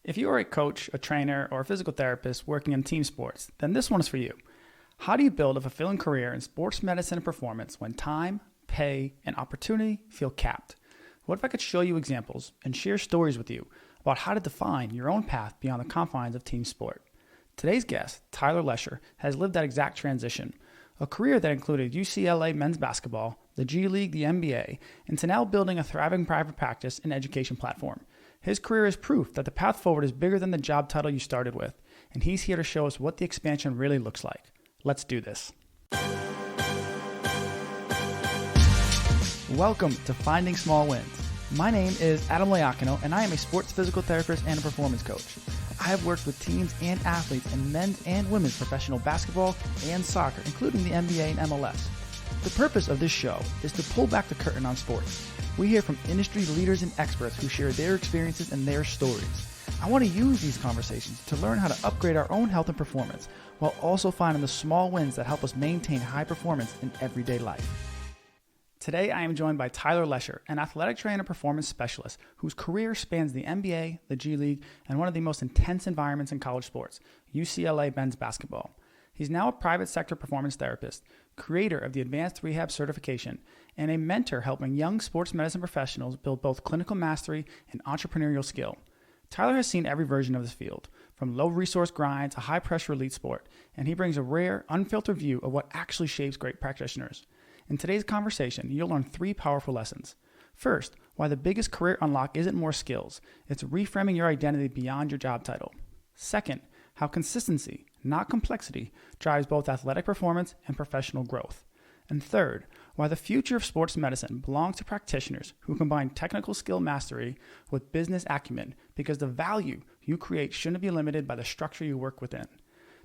If you are a coach, a trainer, or a physical therapist working in team sports, then this one is for you. How do you build a fulfilling career in sports medicine and performance when time, pay, and opportunity feel capped? What if I could show you examples and share stories with you about how to define your own path beyond the confines of team sport? Today's guest, Tyler Lesher, has lived that exact transition, a career that included UCLA men's basketball, the G League, the NBA, and to now building a thriving private practice and education platform. His career is proof that the path forward is bigger than the job title you started with, and he's here to show us what the expansion really looks like. Let's do this. Welcome to Finding Small Wins. My name is Adam Loiacono, and I am a sports physical therapist and a performance coach. I have worked with teams and athletes in men's and women's professional basketball and soccer, including the NBA and MLS. The purpose of this show is to pull back the curtain on sports. We hear from industry leaders and experts who share their experiences and their stories. I want to use these conversations to learn how to upgrade our own health and performance, while also finding the small wins that help us maintain high performance in everyday life. Today, I am joined by Tyler Lesher, an athletic trainer and performance specialist whose career spans the NBA, the G League, and one of the most intense environments in college sports, UCLA men's basketball. He's now a private sector performance therapist, creator of the Advanced Rehab Certification, and a mentor helping young sports medicine professionals build both clinical mastery and entrepreneurial skill. Tyler has seen every version of this field, from low-resource grind to high-pressure elite sport, and he brings a rare, unfiltered view of what actually shapes great practitioners. In today's conversation, you'll learn 3 powerful lessons. First, why the biggest career unlock isn't more skills, it's reframing your identity beyond your job title. Second, how consistency, not complexity, drives both athletic performance and professional growth. And third, why the future of sports medicine belongs to practitioners who combine technical skill mastery with business acumen, because the value you create shouldn't be limited by the structure you work within.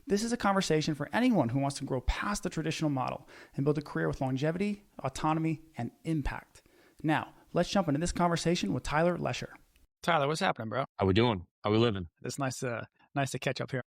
This is a conversation for anyone who wants to grow past the traditional model and build a career with longevity, autonomy, and impact. Now, let's jump into this conversation with Tyler Lesher. Tyler, what's happening, bro? How we doing? How we living? It's nice to catch up here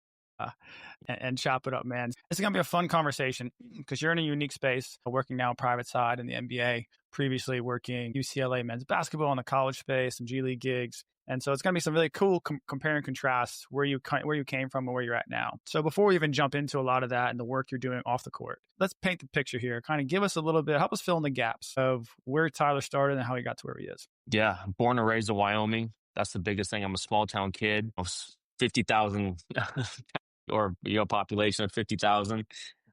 and chop it up, man. It's going to be a fun conversation because you're in a unique space, working now private side in the NBA, previously working UCLA men's basketball in the college space, some G League gigs. And so it's going to be some really cool compare and contrast where you came from and where you're at now. So before we even jump into a lot of that and the work you're doing off the court, let's paint the picture here. Kind of give us a little bit, help us fill in the gaps of where Tyler started and how he got to where he is. Yeah, born and raised in Wyoming. That's the biggest thing. I'm a small town kid. 50,000 or population of 50,000.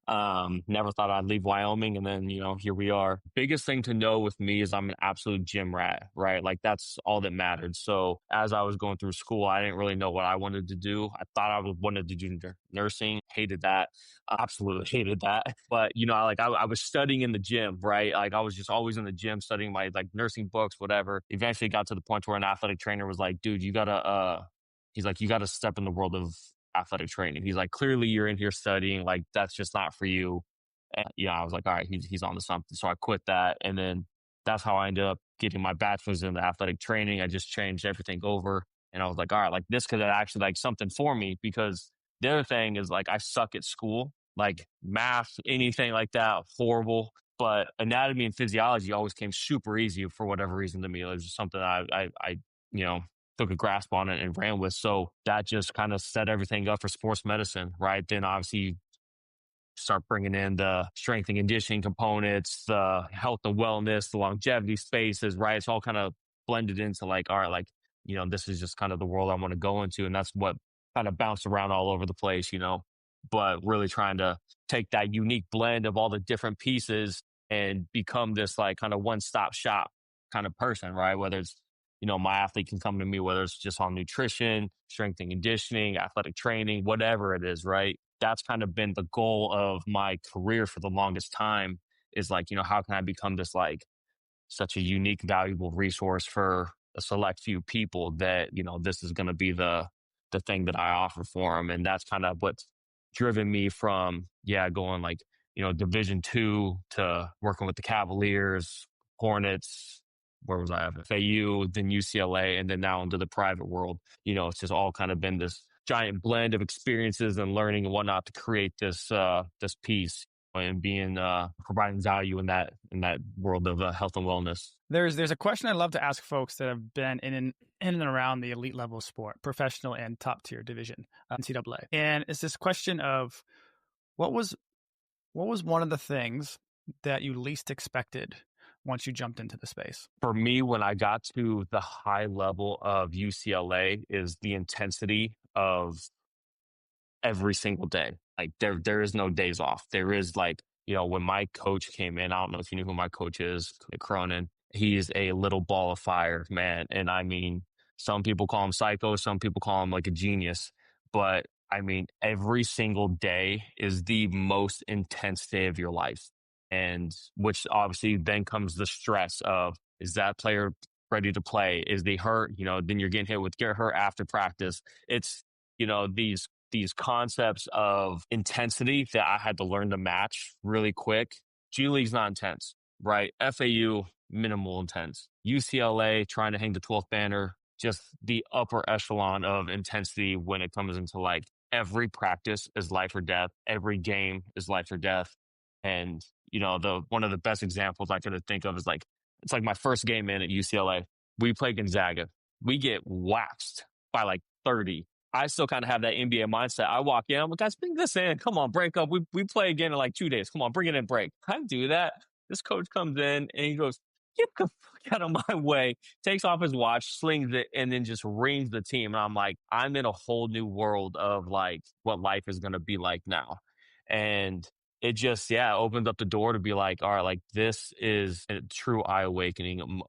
Never thought I'd leave Wyoming, and then here we are. Biggest thing to know with me is I'm an absolute gym rat, right? Like that's all that mattered. So as I was going through school, I didn't really know what I wanted to do. I thought I wanted to do nursing. Hated that. Absolutely hated that. But I was studying in the gym, right? Like I was just always in the gym studying my nursing books, whatever. Eventually got to the point where an athletic trainer was like, dude, you gotta step in the world of athletic training. He's like, clearly you're in here studying, like that's just not for you. And I was like, all right, he's on to something. So I quit that, and then that's how I ended up getting my bachelor's in the athletic training. I just changed everything over, and I was like, all right, like this could actually like something for me, because the other thing is like I suck at school, like math, anything like that, horrible. But anatomy and physiology always came super easy for whatever reason to me. It was just something I took a grasp on it and ran with. So that just kind of set everything up for sports medicine, right? Then obviously you start bringing in the strength and conditioning components, the health and wellness, the longevity spaces, right? It's all kind of blended into like, all right, like, this is just kind of the world I want to go into. And that's what kind of bounced around all over the place, but really trying to take that unique blend of all the different pieces and become this like kind of one-stop shop kind of person, right? Whether it's my athlete can come to me, whether it's just on nutrition, strength and conditioning, athletic training, whatever it is, right? That's kind of been the goal of my career for the longest time, is like, how can I become this like such a unique, valuable resource for a select few people that, this is going to be the thing that I offer for them. And that's kind of what's driven me from, going like, Division II to working with the Cavaliers, Hornets, where was I at? FAU, then UCLA, and then now into the private world. It's just all kind of been this giant blend of experiences and learning and whatnot to create this piece and being providing value in that world of health and wellness. There's a question I'd love to ask folks that have been in in and around the elite level of sport, professional and top tier division, NCAA. And it's this question of what was one of the things that you least expected once you jumped into the space? For me, when I got to the high level of UCLA, is the intensity of every single day. Like there is no days off. There is like, when my coach came in, I don't know if you knew who my coach is, Cronin. He's a little ball of fire, man. And I mean, some people call him psycho, some people call him like a genius. But I mean, every single day is the most intense day of your life. And which obviously then comes the stress of, is that player ready to play? Is they hurt? Then you're getting hit with get hurt after practice. It's, these concepts of intensity that I had to learn to match really quick. G League's not intense, right? FAU, minimal intense. UCLA, trying to hang the 12th banner, just the upper echelon of intensity when it comes into like every practice is life or death. Every game is life or death. And, one of the best examples I could think of is like, it's like my first game in at UCLA. We play Gonzaga. We get waxed by like 30. I still kind of have that NBA mindset. I walk in, I'm like, guys, bring this in. Come on, break up. We play again in like 2 days. Come on, bring it in, break. I do that. This coach comes in and he goes, get the fuck out of my way, takes off his watch, slings it, and then just rings the team. And I'm like, I'm in a whole new world of like what life is going to be like now. And it just, opens up the door to be like, all right, like this is a true eye awakening,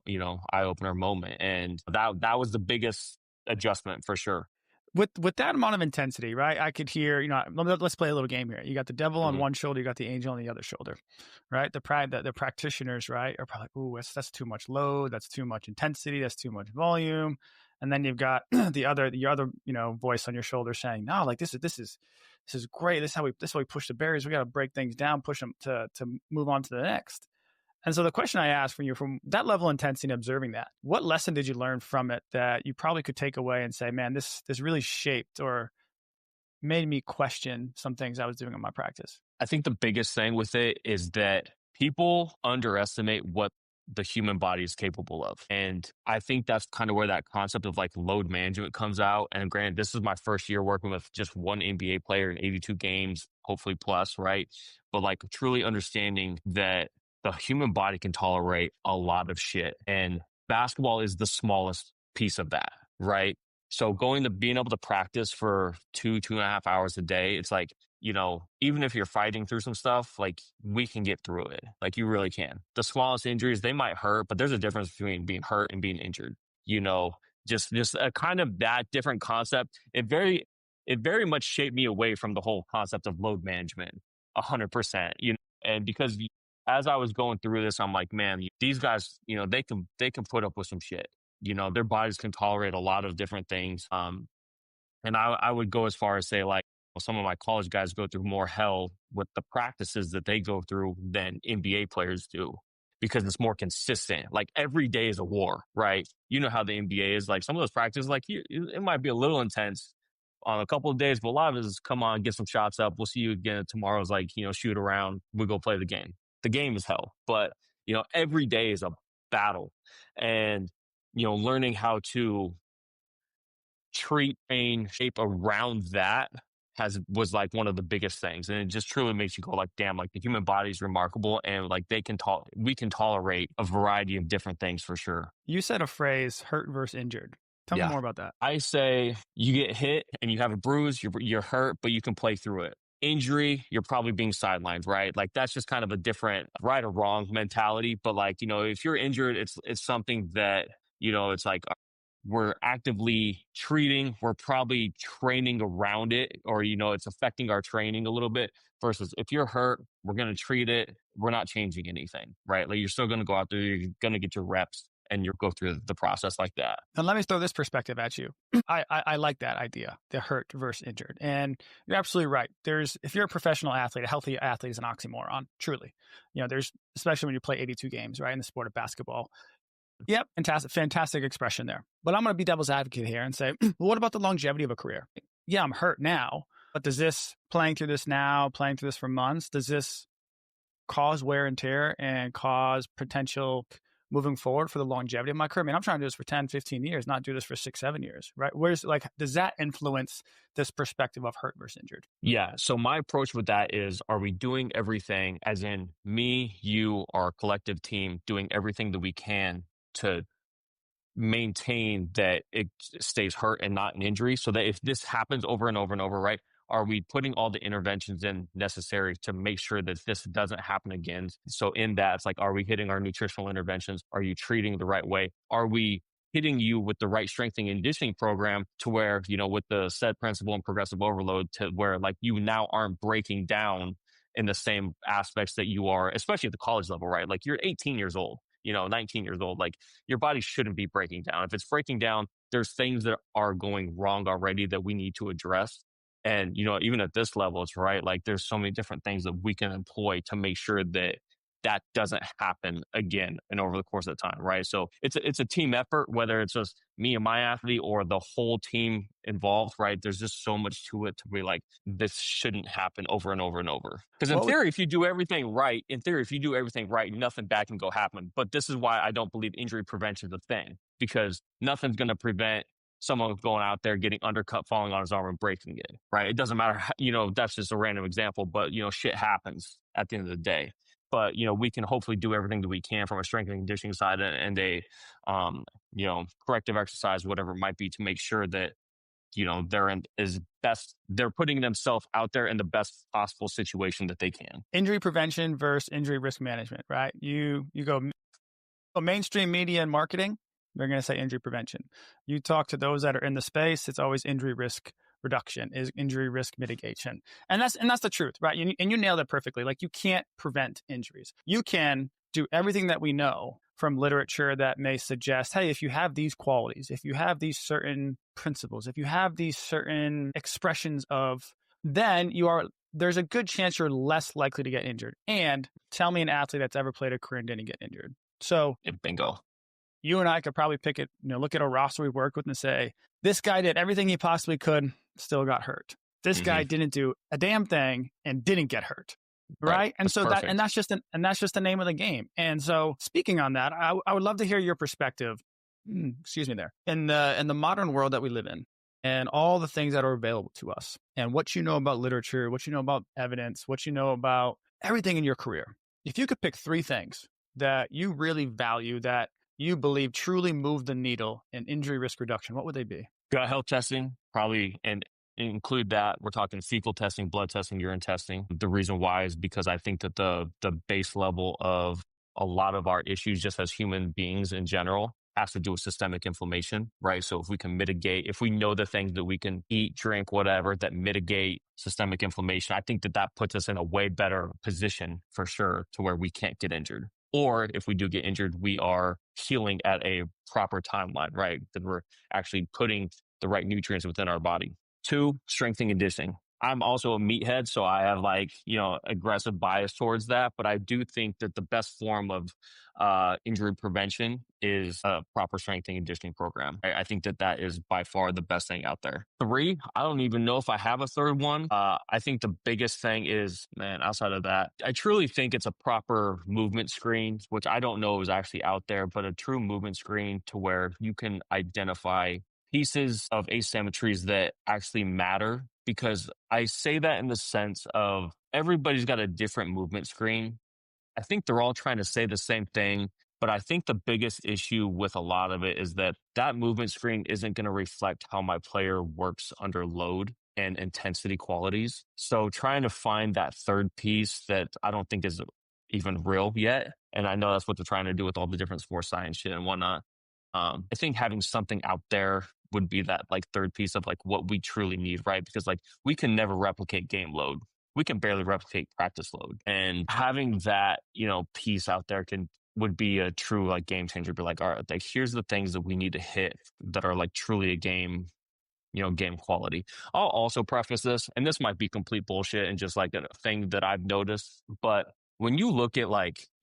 eye opener moment. And that was the biggest adjustment for sure. With that amount of intensity, right? I could hear, let's play a little game here. You got the devil on one shoulder, you got the angel on the other shoulder, right? The practitioners, right, are probably like, ooh, that's too much load, that's too much intensity, that's too much volume. And then you've got the other, voice on your shoulder saying, no, like this is great. This is how we push the barriers. We got to break things down, push them to move on to the next. And so the question I asked from you, from that level of intensity and observing that, what lesson did you learn from it that you probably could take away and say, man, this really shaped or made me question some things I was doing in my practice? I think the biggest thing with it is that people underestimate what the human body is capable of. And I think that's kind of where that concept of like load management comes out. And granted, this is my first year working with just one NBA player in 82 games, hopefully plus, right? But like truly understanding that the human body can tolerate a lot of shit. And basketball is the smallest piece of that, right? So being able to practice for 2.5 hours a day, it's like, even if you're fighting through some stuff, like we can get through it. Like you really can. The smallest injuries, they might hurt, but there's a difference between being hurt and being injured. Just a kind of that different concept. It very much shaped me away from the whole concept of load management 100%, and because as I was going through this, I'm like, man, these guys, they can put up with some shit. Their bodies can tolerate a lot of different things. And I would go as far as say like, some of my college guys go through more hell with the practices that they go through than NBA players do, because it's more consistent. Like every day is a war, right? You know how the NBA is. Like some of those practices, like it might be a little intense on a couple of days, but a lot of it is come on, get some shots up. We'll see you again tomorrow. Is like, shoot around. We go play the game. The game is hell, but every day is a battle. And learning how to treat pain, shape around that was like one of the biggest things. And it just truly makes you go like, damn, like the human body is remarkable. And like we can tolerate a variety of different things for sure. You said a phrase, hurt versus injured. Tell me more about that. I say you get hit and you have a bruise, you're hurt, but you can play through it. Injury, you're probably being sidelined, right? Like that's just kind of a different right or wrong mentality. But like, if you're injured, it's something that, it's like, we're actively treating, we're probably training around it, or, it's affecting our training a little bit, versus if you're hurt, we're going to treat it. We're not changing anything, right? Like you're still going to go out there, you're going to get your reps and you'll go through the process like that. And let me throw this perspective at you. I like that idea, the hurt versus injured. And you're absolutely right. If you're a professional athlete, a healthy athlete is an oxymoron, truly. There's, especially when you play 82 games, right, in the sport of basketball. Yep, fantastic expression there. But I'm going to be devil's advocate here and say, well, what about the longevity of a career? Yeah, I'm hurt now, but playing through this for months, does this cause wear and tear and cause potential moving forward for the longevity of my career? I mean, I'm trying to do this for 10, 15 years, not do this for 6, 7 years, right? Does that influence this perspective of hurt versus injured? Yeah. So my approach with that is, are we doing everything, as in me, you, our collective team, doing everything that we can to maintain that it stays hurt and not an injury, so that if this happens over and over and over, right, are we putting all the interventions in necessary to make sure that this doesn't happen again? So in that, it's like, are we hitting our nutritional interventions? Are you treating the right way? Are we hitting you with the right strengthening and conditioning program to where, with the set principle and progressive overload, to where like you now aren't breaking down in the same aspects that you are, especially at the college level, right? Like you're 18 years old, 19 years old, like your body shouldn't be breaking down. If it's breaking down, there's things that are going wrong already that we need to address. And, even at this level, it's right. Like there's so many different things that we can employ to make sure that that doesn't happen again and over the course of time, right? So it's a team effort, whether it's just me and my athlete or the whole team involved, right? There's just so much to it to be like, this shouldn't happen over and over and over. Because in theory, if you do everything right, nothing bad can go happen. But this is why I don't believe injury prevention is a thing, because nothing's going to prevent someone going out there getting undercut, falling on his arm and breaking it, right? It doesn't matter, that's just a random example, but, shit happens at the end of the day. But, we can hopefully do everything that we can from a strength and conditioning side and a, corrective exercise, whatever it might be, to make sure that, they're putting themselves out there in the best possible situation that they can. Injury prevention versus injury risk management, right? You go mainstream media and marketing, they're going to say injury prevention. You talk to those that are in the space, it's always injury risk reduction, is injury risk mitigation. And that's the truth, right? And you nailed it perfectly. Like you can't prevent injuries. You can do everything that we know from literature that may suggest, hey, if you have these qualities, if you have these certain principles, if you have these certain expressions of, then there's a good chance you're less likely to get injured. And tell me an athlete that's ever played a career and didn't get injured. So bingo. You and I could probably pick it, look at a roster we worked with and say, this guy did everything he possibly could, still got hurt. This guy didn't do a damn thing and didn't get hurt. Right. And so perfect. That's just the name of the game. And so speaking on that, I would love to hear your perspective. Excuse me there. In the modern world that we live in and all the things that are available to us and what you know about literature, what you know about evidence, what you know about everything in your career. If you could pick 3 things that you really value that you believe truly move the needle in injury risk reduction, what would they be? Gut health testing, probably, and include that. We're talking fecal testing, blood testing, urine testing. The reason why is because I think that the base level of a lot of our issues, just as human beings in general, has to do with systemic inflammation, right? So if we can mitigate, if we know the things that we can eat, drink, whatever, that mitigate systemic inflammation, I think that puts us in a way better position for sure to where we can't get injured. Or if we do get injured, we are healing at a proper timeline, right? That we're actually putting the right nutrients within our body. 2, strength and conditioning. I'm also a meathead, so I have aggressive bias towards that. But I do think that the best form of injury prevention is a proper strength and conditioning program. I think that is by far the best thing out there. 3, I don't even know if I have a third one. I think the biggest thing is, outside of that, I truly think it's a proper movement screen, which I don't know is actually out there, but a true movement screen to where you can identify pieces of asymmetries that actually matter. Because I say that in the sense of everybody's got a different movement screen. I think they're all trying to say the same thing, but I think the biggest issue with a lot of it is that movement screen isn't going to reflect how my player works under load and intensity qualities. So trying to find that third piece that I don't think is even real yet, and I know that's what they're trying to do with all the different sports science shit and whatnot. I think having something out there would be that third piece of what we truly need, right? Because we can never replicate game load. We can barely replicate practice load. And having that, piece out there would be a true game changer. Be all right, here's the things that we need to hit that are truly a game, game quality. I'll also preface this, and this might be complete bullshit and just a thing that I've noticed, but when you look at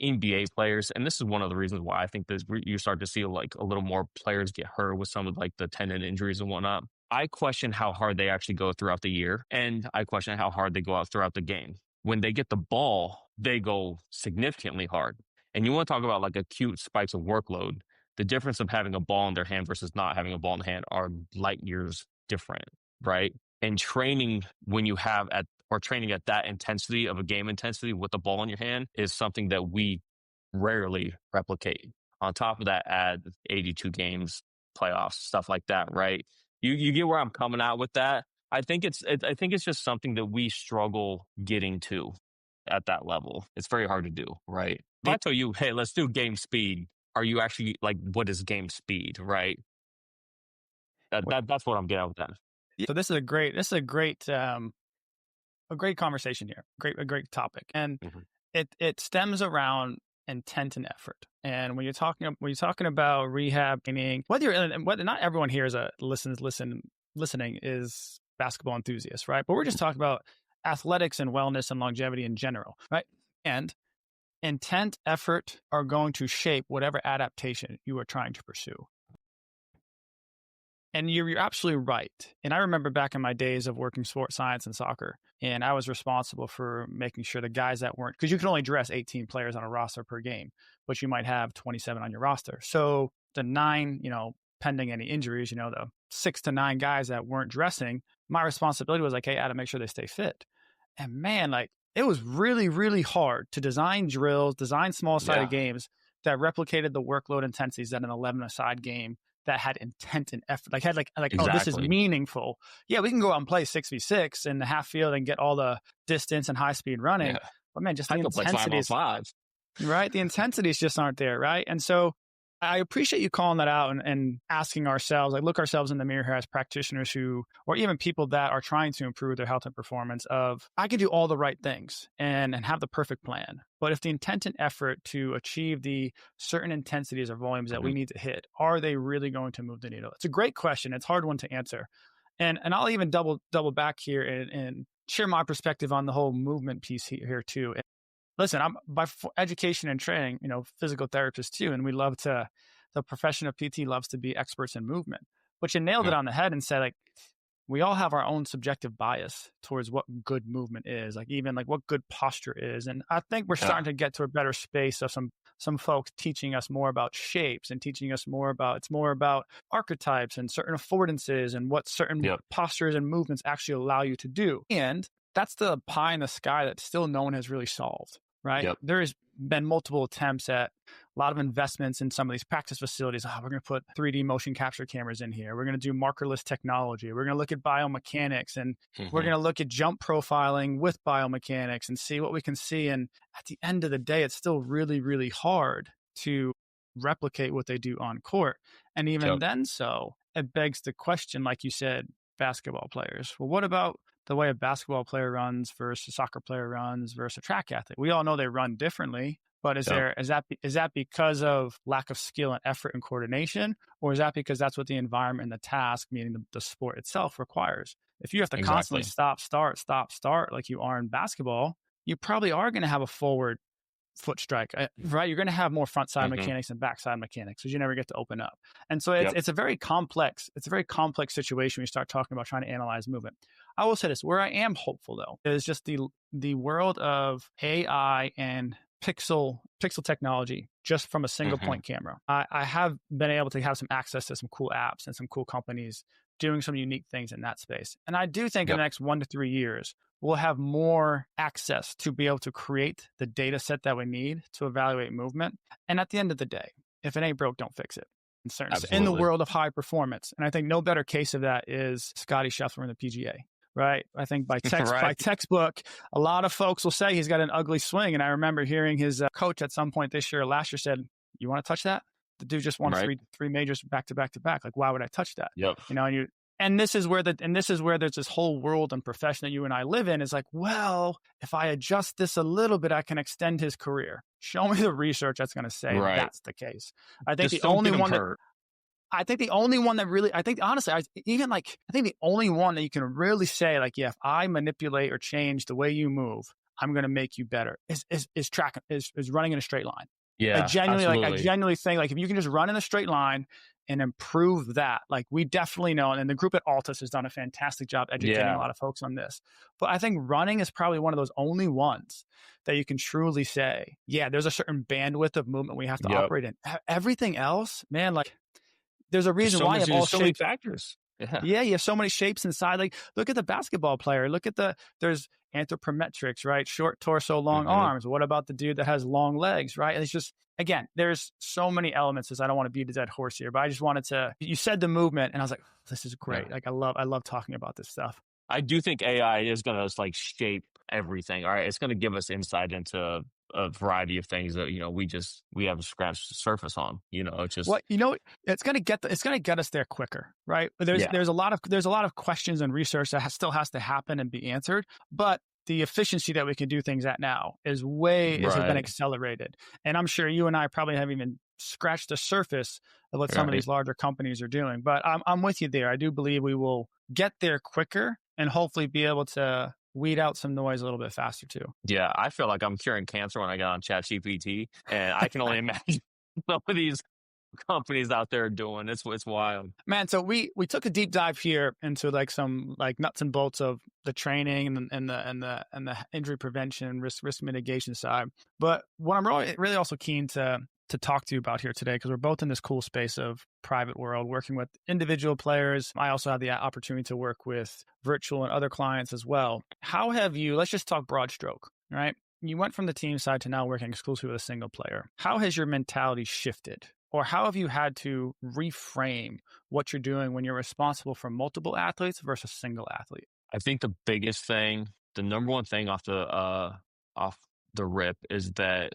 NBA players, and this is one of the reasons why I think that you start to see a little more players get hurt with some of the tendon injuries and whatnot. I question how hard they actually go throughout the year, and I question how hard they go out throughout the game. When they get the ball, they go significantly hard. And you want to talk about like acute spikes of workload. The difference of having a ball in their hand versus not having a ball in the hand are light years different, right? And training when you have training at that intensity of a game intensity with the ball in your hand is something that we rarely replicate. On top of that, add 82 games, playoffs, stuff like that, right? You get where I'm coming out with that. I think it's just something that we struggle getting to at that level. It's very hard to do, right? If I tell you, hey, let's do game speed, are you actually like, what is game speed, right? That's what I'm getting at with that. So this is a great conversation here. A great topic. And it stems around intent and effort. And when you're talking about rehab, meaning whether not everyone here listening is basketball enthusiasts, right? But we're just talking about athletics and wellness and longevity in general, right? And intent, effort are going to shape whatever adaptation you are trying to pursue. And you're absolutely right. And I remember back in my days of working sports science and soccer, and I was responsible for making sure the guys that weren't, because you can only dress 18 players on a roster per game, but you might have 27 on your roster. So the 9, pending any injuries, the 6 to 9 guys that weren't dressing, my responsibility was like, hey, Adam, make sure they stay fit. And man, like it was really, really hard to design drills, design small-sided games that replicated the workload intensities that an 11-a-side game that had intent and effort, exactly. Oh, this is meaningful. Yeah, we can go out and play 6v6 in the half field and get all the distance and high speed running. Yeah. But man, just the intensities, right? The intensities just aren't there, right? And so I appreciate you calling that out and asking ourselves, look ourselves in the mirror here as practitioners or even people that are trying to improve their health and performance of, I can do all the right things and have the perfect plan. But if the intent and effort to achieve the certain intensities or volumes that we need to hit, are they really going to move the needle? It's a great question. It's a hard one to answer. And I'll even double back here and share my perspective on the whole movement piece here too. Listen, I'm by education and training, physical therapist too. And the profession of PT loves to be experts in movement. But you nailed it on the head and said, we all have our own subjective bias towards what good movement is, even what good posture is. And I think we're starting to get to a better space of some folks teaching us more about shapes and teaching us more about archetypes and certain affordances and what certain postures and movements actually allow you to do. And that's the pie in the sky that still no one has really solved. Right. Yep. There has been multiple attempts at a lot of investments in some of these practice facilities. We're going to put 3D motion capture cameras in here. We're going to do markerless technology. We're going to look at biomechanics and we're going to look at jump profiling with biomechanics and see what we can see. And at the end of the day, it's still really, really hard to replicate what they do on court. And even then, it begs the question, like you said, basketball players. Well, what about the way a basketball player runs versus a soccer player runs versus a track athlete? We all know they run differently, but is that because of lack of skill and effort and coordination, or is that because that's what the environment and the task, meaning the sport itself, requires? If you have to constantly stop, start like you are in basketball, you probably are going to have a forward foot strike, right? You're going to have more front side mechanics and back side mechanics because you never get to open up. And so it's a very complex situation when you start talking about trying to analyze movement. I will say this, where I am hopeful though, is just the world of AI and pixel technology just from a single point camera. I have been able to have some access to some cool apps and some cool companies doing some unique things in that space. And I do think in the next 1 to 3 years, we'll have more access to be able to create the data set that we need to evaluate movement. And at the end of the day, if it ain't broke, don't fix it. In the world of high performance. And I think no better case of that is Scotty Scheffler in the PGA, right? I think by textbook, a lot of folks will say he's got an ugly swing. And I remember hearing his coach at some point this year, Lesher, said, you want to touch that? The dude just won three majors back to back to back. Why would I touch that? Yep. And this is where there's this whole world and profession that you and I live in is well, if I adjust this a little bit, I can extend his career. Show me the research that's going to say that's the case. I think the only one that really, I think the only one that you can really say if I manipulate or change the way you move, I'm going to make you better is running in a straight line. Yeah, I genuinely think if you can just run in a straight line and improve that. Like we definitely know, and the group at Altus has done a fantastic job educating a Yeah. lot of folks on this. But I think running is probably one of those only ones that you can truly say, yeah, there's a certain bandwidth of movement we have to Yep. operate in. Everything else, man, like there's a reason why you have all There's so many shapes. factors. Yeah. Yeah, you have so many shapes inside. Like, look at the basketball player. Look at there's anthropometrics, right? Short torso, long Hmm. arms. What about the dude that has long legs, right? And it's just, again, there's so many elements. As I don't want to beat a dead horse here, but I just wanted to, you said the movement and I was like, this is great. Yeah. Like, I love talking about this stuff. I do think AI is going to like shape everything. All right. It's going to give us insight into a variety of things that, we haven't scratched the surface on, it's Well, just, it's going to get us there quicker, right? yeah, There's a lot of questions and research that still has to happen and be answered, but the efficiency that we can do things at now has been right. accelerated. And I'm sure you and I probably haven't even scratched the surface of what some of Right. these larger companies are doing. But I'm with you there. I do believe we will get there quicker and hopefully be able to weed out some noise a little bit faster too. Yeah. I feel like I'm curing cancer when I get on ChatGPT, and I can only imagine some of these companies out there doing. It's wild. Man, so we took a deep dive here into like some like nuts and bolts of the training and the injury prevention, risk mitigation side. But what I'm really also keen to talk to you about here today, because we're both in this cool space of private world, working with individual players. I also have the opportunity to work with virtual and other clients as well. How have you, let's just talk broad stroke, right? You went from the team side to now working exclusively with a single player. How has your mentality shifted? Or how have you had to reframe what you're doing when you're responsible for multiple athletes versus a single athlete? I think the biggest thing, the number one thing off the rip is that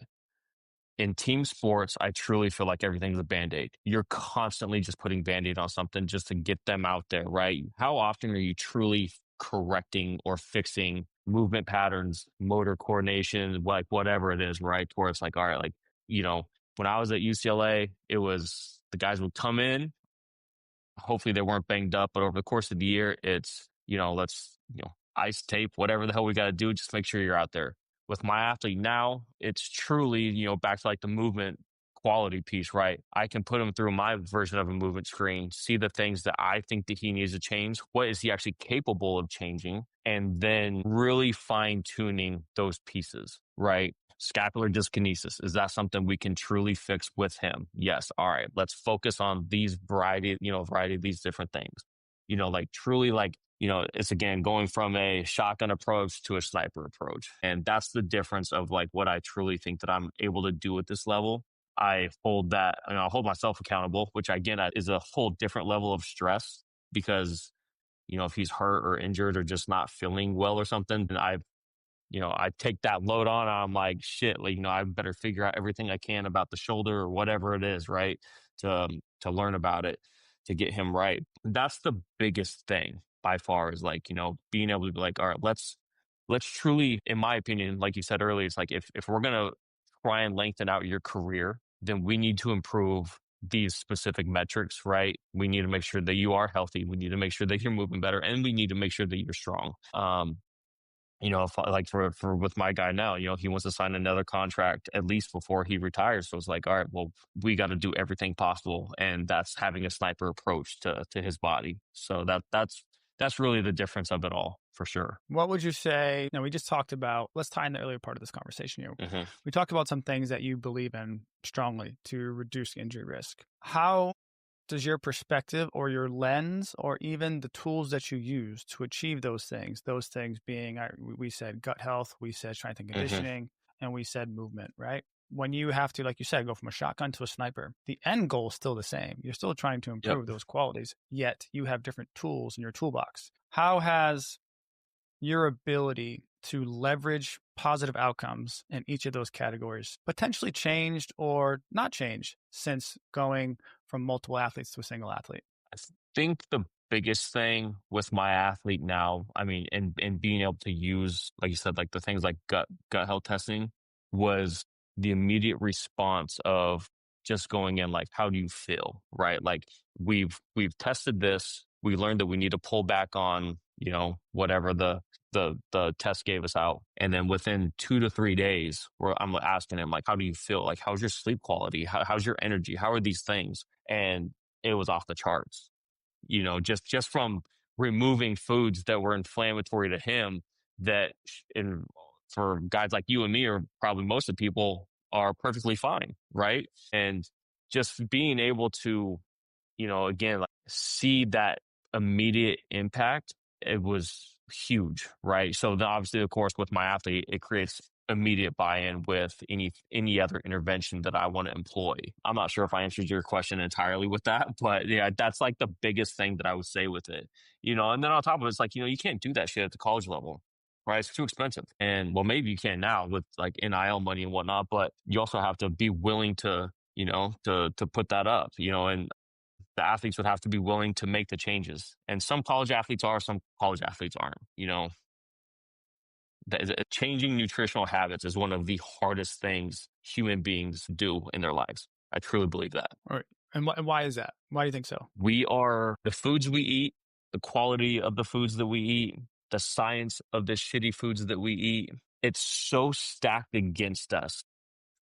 in team sports, I truly feel like everything's a Band-Aid. You're constantly just putting Band-Aid on something just to get them out there, right? How often are you truly correcting or fixing movement patterns, motor coordination, like whatever it is, right? Where it's like, all right, like, when I was at UCLA, it was the guys would come in, hopefully they weren't banged up, but over the course of the year, it's, let's, ice tape, whatever the hell we got to do, just make sure you're out there. With my athlete now, it's truly, back to like the movement quality piece, right? I can put him through my version of a movement screen, see the things that I think that he needs to change. What is he actually capable of changing? And then really fine tuning those pieces, right? Scapular dyskinesis. Is that something we can truly fix with him? Yes. All right. Let's focus on these variety of these different things. Like truly like, it's again going from a shotgun approach to a sniper approach. And that's the difference of like what I truly think that I'm able to do at this level. I hold I hold myself accountable, which again is a whole different level of stress because, if he's hurt or injured or just not feeling well or something, then I take that load on. I'm like, shit, like, I better figure out everything I can about the shoulder or whatever it is, right? To learn about it, to get him right. That's the biggest thing by far is like, being able to be like, all right, let's truly, in my opinion, like you said earlier, it's like, if we're going to try and lengthen out your career, then we need to improve these specific metrics, right? We need to make sure that you are healthy. We need to make sure that you're moving better, and we need to make sure that you're strong. If like for with my guy now, he wants to sign another contract at least before he retires. So it's like, all right, well, we got to do everything possible, and that's having a sniper approach to his body. So that's really the difference of it all, for sure. What would you say? Now, we just talked about, let's tie in the earlier part of this conversation here. Mm-hmm. We talked about some things that you believe in strongly to reduce injury risk. How does your perspective or your lens or even the tools that you use to achieve those things being, we said gut health, we said strength and conditioning, and we said movement, right? When you have to, like you said, go from a shotgun to a sniper, the end goal is still the same. You're still trying to improve those qualities, yet you have different tools in your toolbox. How has your ability to leverage positive outcomes in each of those categories potentially changed or not changed since going from multiple athletes to a single athlete? I think the biggest thing with my athlete now, I mean, and being able to use, like you said, like the things like gut health testing, was the immediate response of just going in like, how do you feel? Right? Like we've tested this. We learned that we need to pull back on, whatever the test gave us out. And then within 2 to 3 days, where I'm asking him, like, how do you feel? Like, how's your sleep quality? How's your energy? How are these things? And it was off the charts. Just from removing foods that were inflammatory to him that in for guys like you and me, or probably most of the people, are perfectly fine, right? And just being able to, again, like, see that immediate impact, it was huge, right? So then obviously, of course, with my athlete, it creates immediate buy-in with any other intervention that I want to employ. I'm not sure if I answered your question entirely with that, but yeah, that's like the biggest thing that I would say with it. And then on top of it, it's like, you can't do that shit at the college level. Right, it's too expensive, and well, maybe you can now with like NIL money and whatnot, but you also have to be willing to, to put that up, and the athletes would have to be willing to make the changes. And some college athletes are, some college athletes aren't. Changing nutritional habits is one of the hardest things human beings do in their lives. I truly believe that. All right. And why is that? Why do you think so? We are the foods we eat, the quality of the foods that we eat, the science of the shitty foods that we eat. It's so stacked against us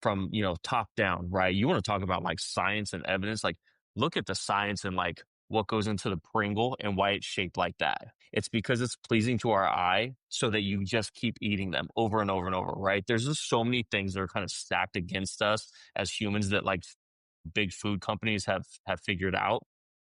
from, top down, right? You want to talk about like science and evidence, like look at the science and like what goes into the Pringle and why it's shaped like that. It's because it's pleasing to our eye so that you just keep eating them over and over and over, right? There's just so many things that are kind of stacked against us as humans that like big food companies have figured out,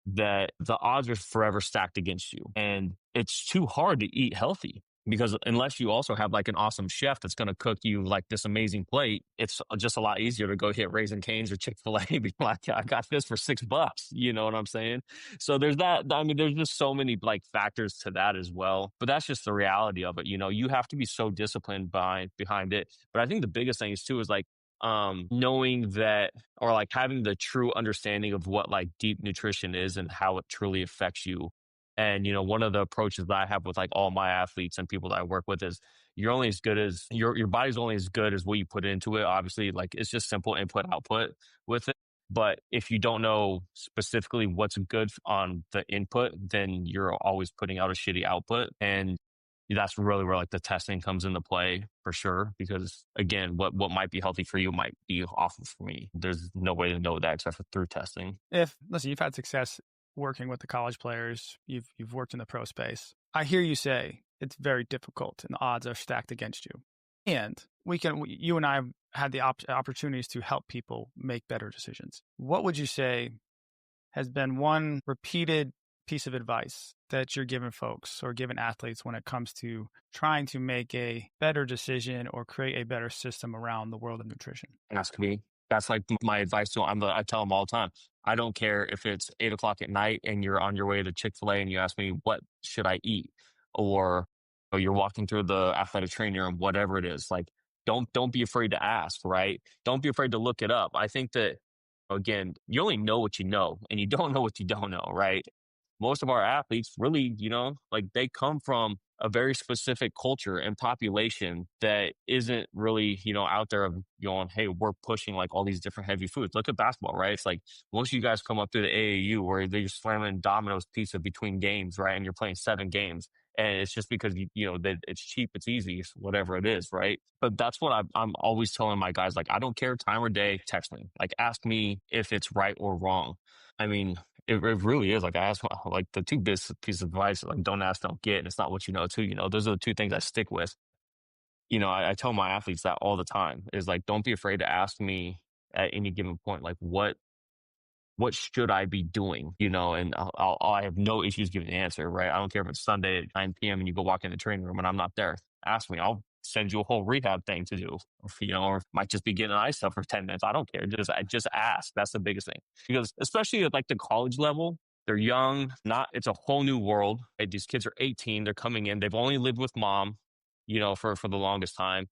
that the odds are forever stacked against you. And it's too hard to eat healthy, because unless you also have like an awesome chef that's going to cook you like this amazing plate, it's just a lot easier to go hit Raising Cane's or Chick-fil-A and be like, I got this for $6. You know what I'm saying? So there's that. I mean, there's just so many like factors to that as well. But that's just the reality of it. You have to be so disciplined behind it. But I think the biggest thing is too is like knowing that, or like having the true understanding of what like deep nutrition is and how it truly affects you. And, one of the approaches that I have with like all my athletes and people that I work with is you're only as good as your body's only as good as what you put into it. Obviously, like it's just simple input output with it. But if you don't know specifically what's good on the input, then you're always putting out a shitty output. And that's really where like the testing comes into play for sure. Because again, what might be healthy for you might be awful for me. There's no way to know that except for through testing. Listen, you've had success working with the college players, you've worked in the pro space. I hear you say it's very difficult and the odds are stacked against you. And you and I have had the opportunities to help people make better decisions. What would you say has been one repeated piece of advice that you're giving folks or giving athletes when it comes to trying to make a better decision or create a better system around the world of nutrition? Ask me. That's like my advice to them. I tell them all the time. I don't care if it's 8 o'clock at night and you're on your way to Chick-fil-A and you ask me, what should I eat? Or you're walking through the athletic training room, whatever it is. Like, don't be afraid to ask, right? Don't be afraid to look it up. I think that, again, you only know what you know and you don't know what you don't know, right? Most of our athletes really, like they come from a very specific culture and population that isn't really, out there of going, hey, we're pushing like all these different heavy foods. Look at basketball, right? It's like most of you guys come up through the AAU where they're slamming Domino's pizza between games, right? And you're playing 7 games. And it's just because, that it's cheap, it's easy, whatever it is, right? But that's what I'm always telling my guys, like, I don't care time or day, text me. Like, ask me if it's right or wrong. I mean, it really is. Like, I ask, like, the two pieces of advice, like, don't ask, don't get. And it's not what you know, too. Those are the two things I stick with. I tell my athletes that all the time is like, don't be afraid to ask me at any given point, like, what should I be doing? And I have no issues giving the answer, right? I don't care if it's Sunday at 9 p.m. and you go walk in the training room and I'm not there. Ask me. I'll send you a whole rehab thing to do, or it might just be getting ice stuff for 10 minutes. I don't care. Just ask. That's the biggest thing. Because especially at like the college level, they're young, it's a whole new world. Right? These kids are 18. They're coming in. They've only lived with mom, for the longest time.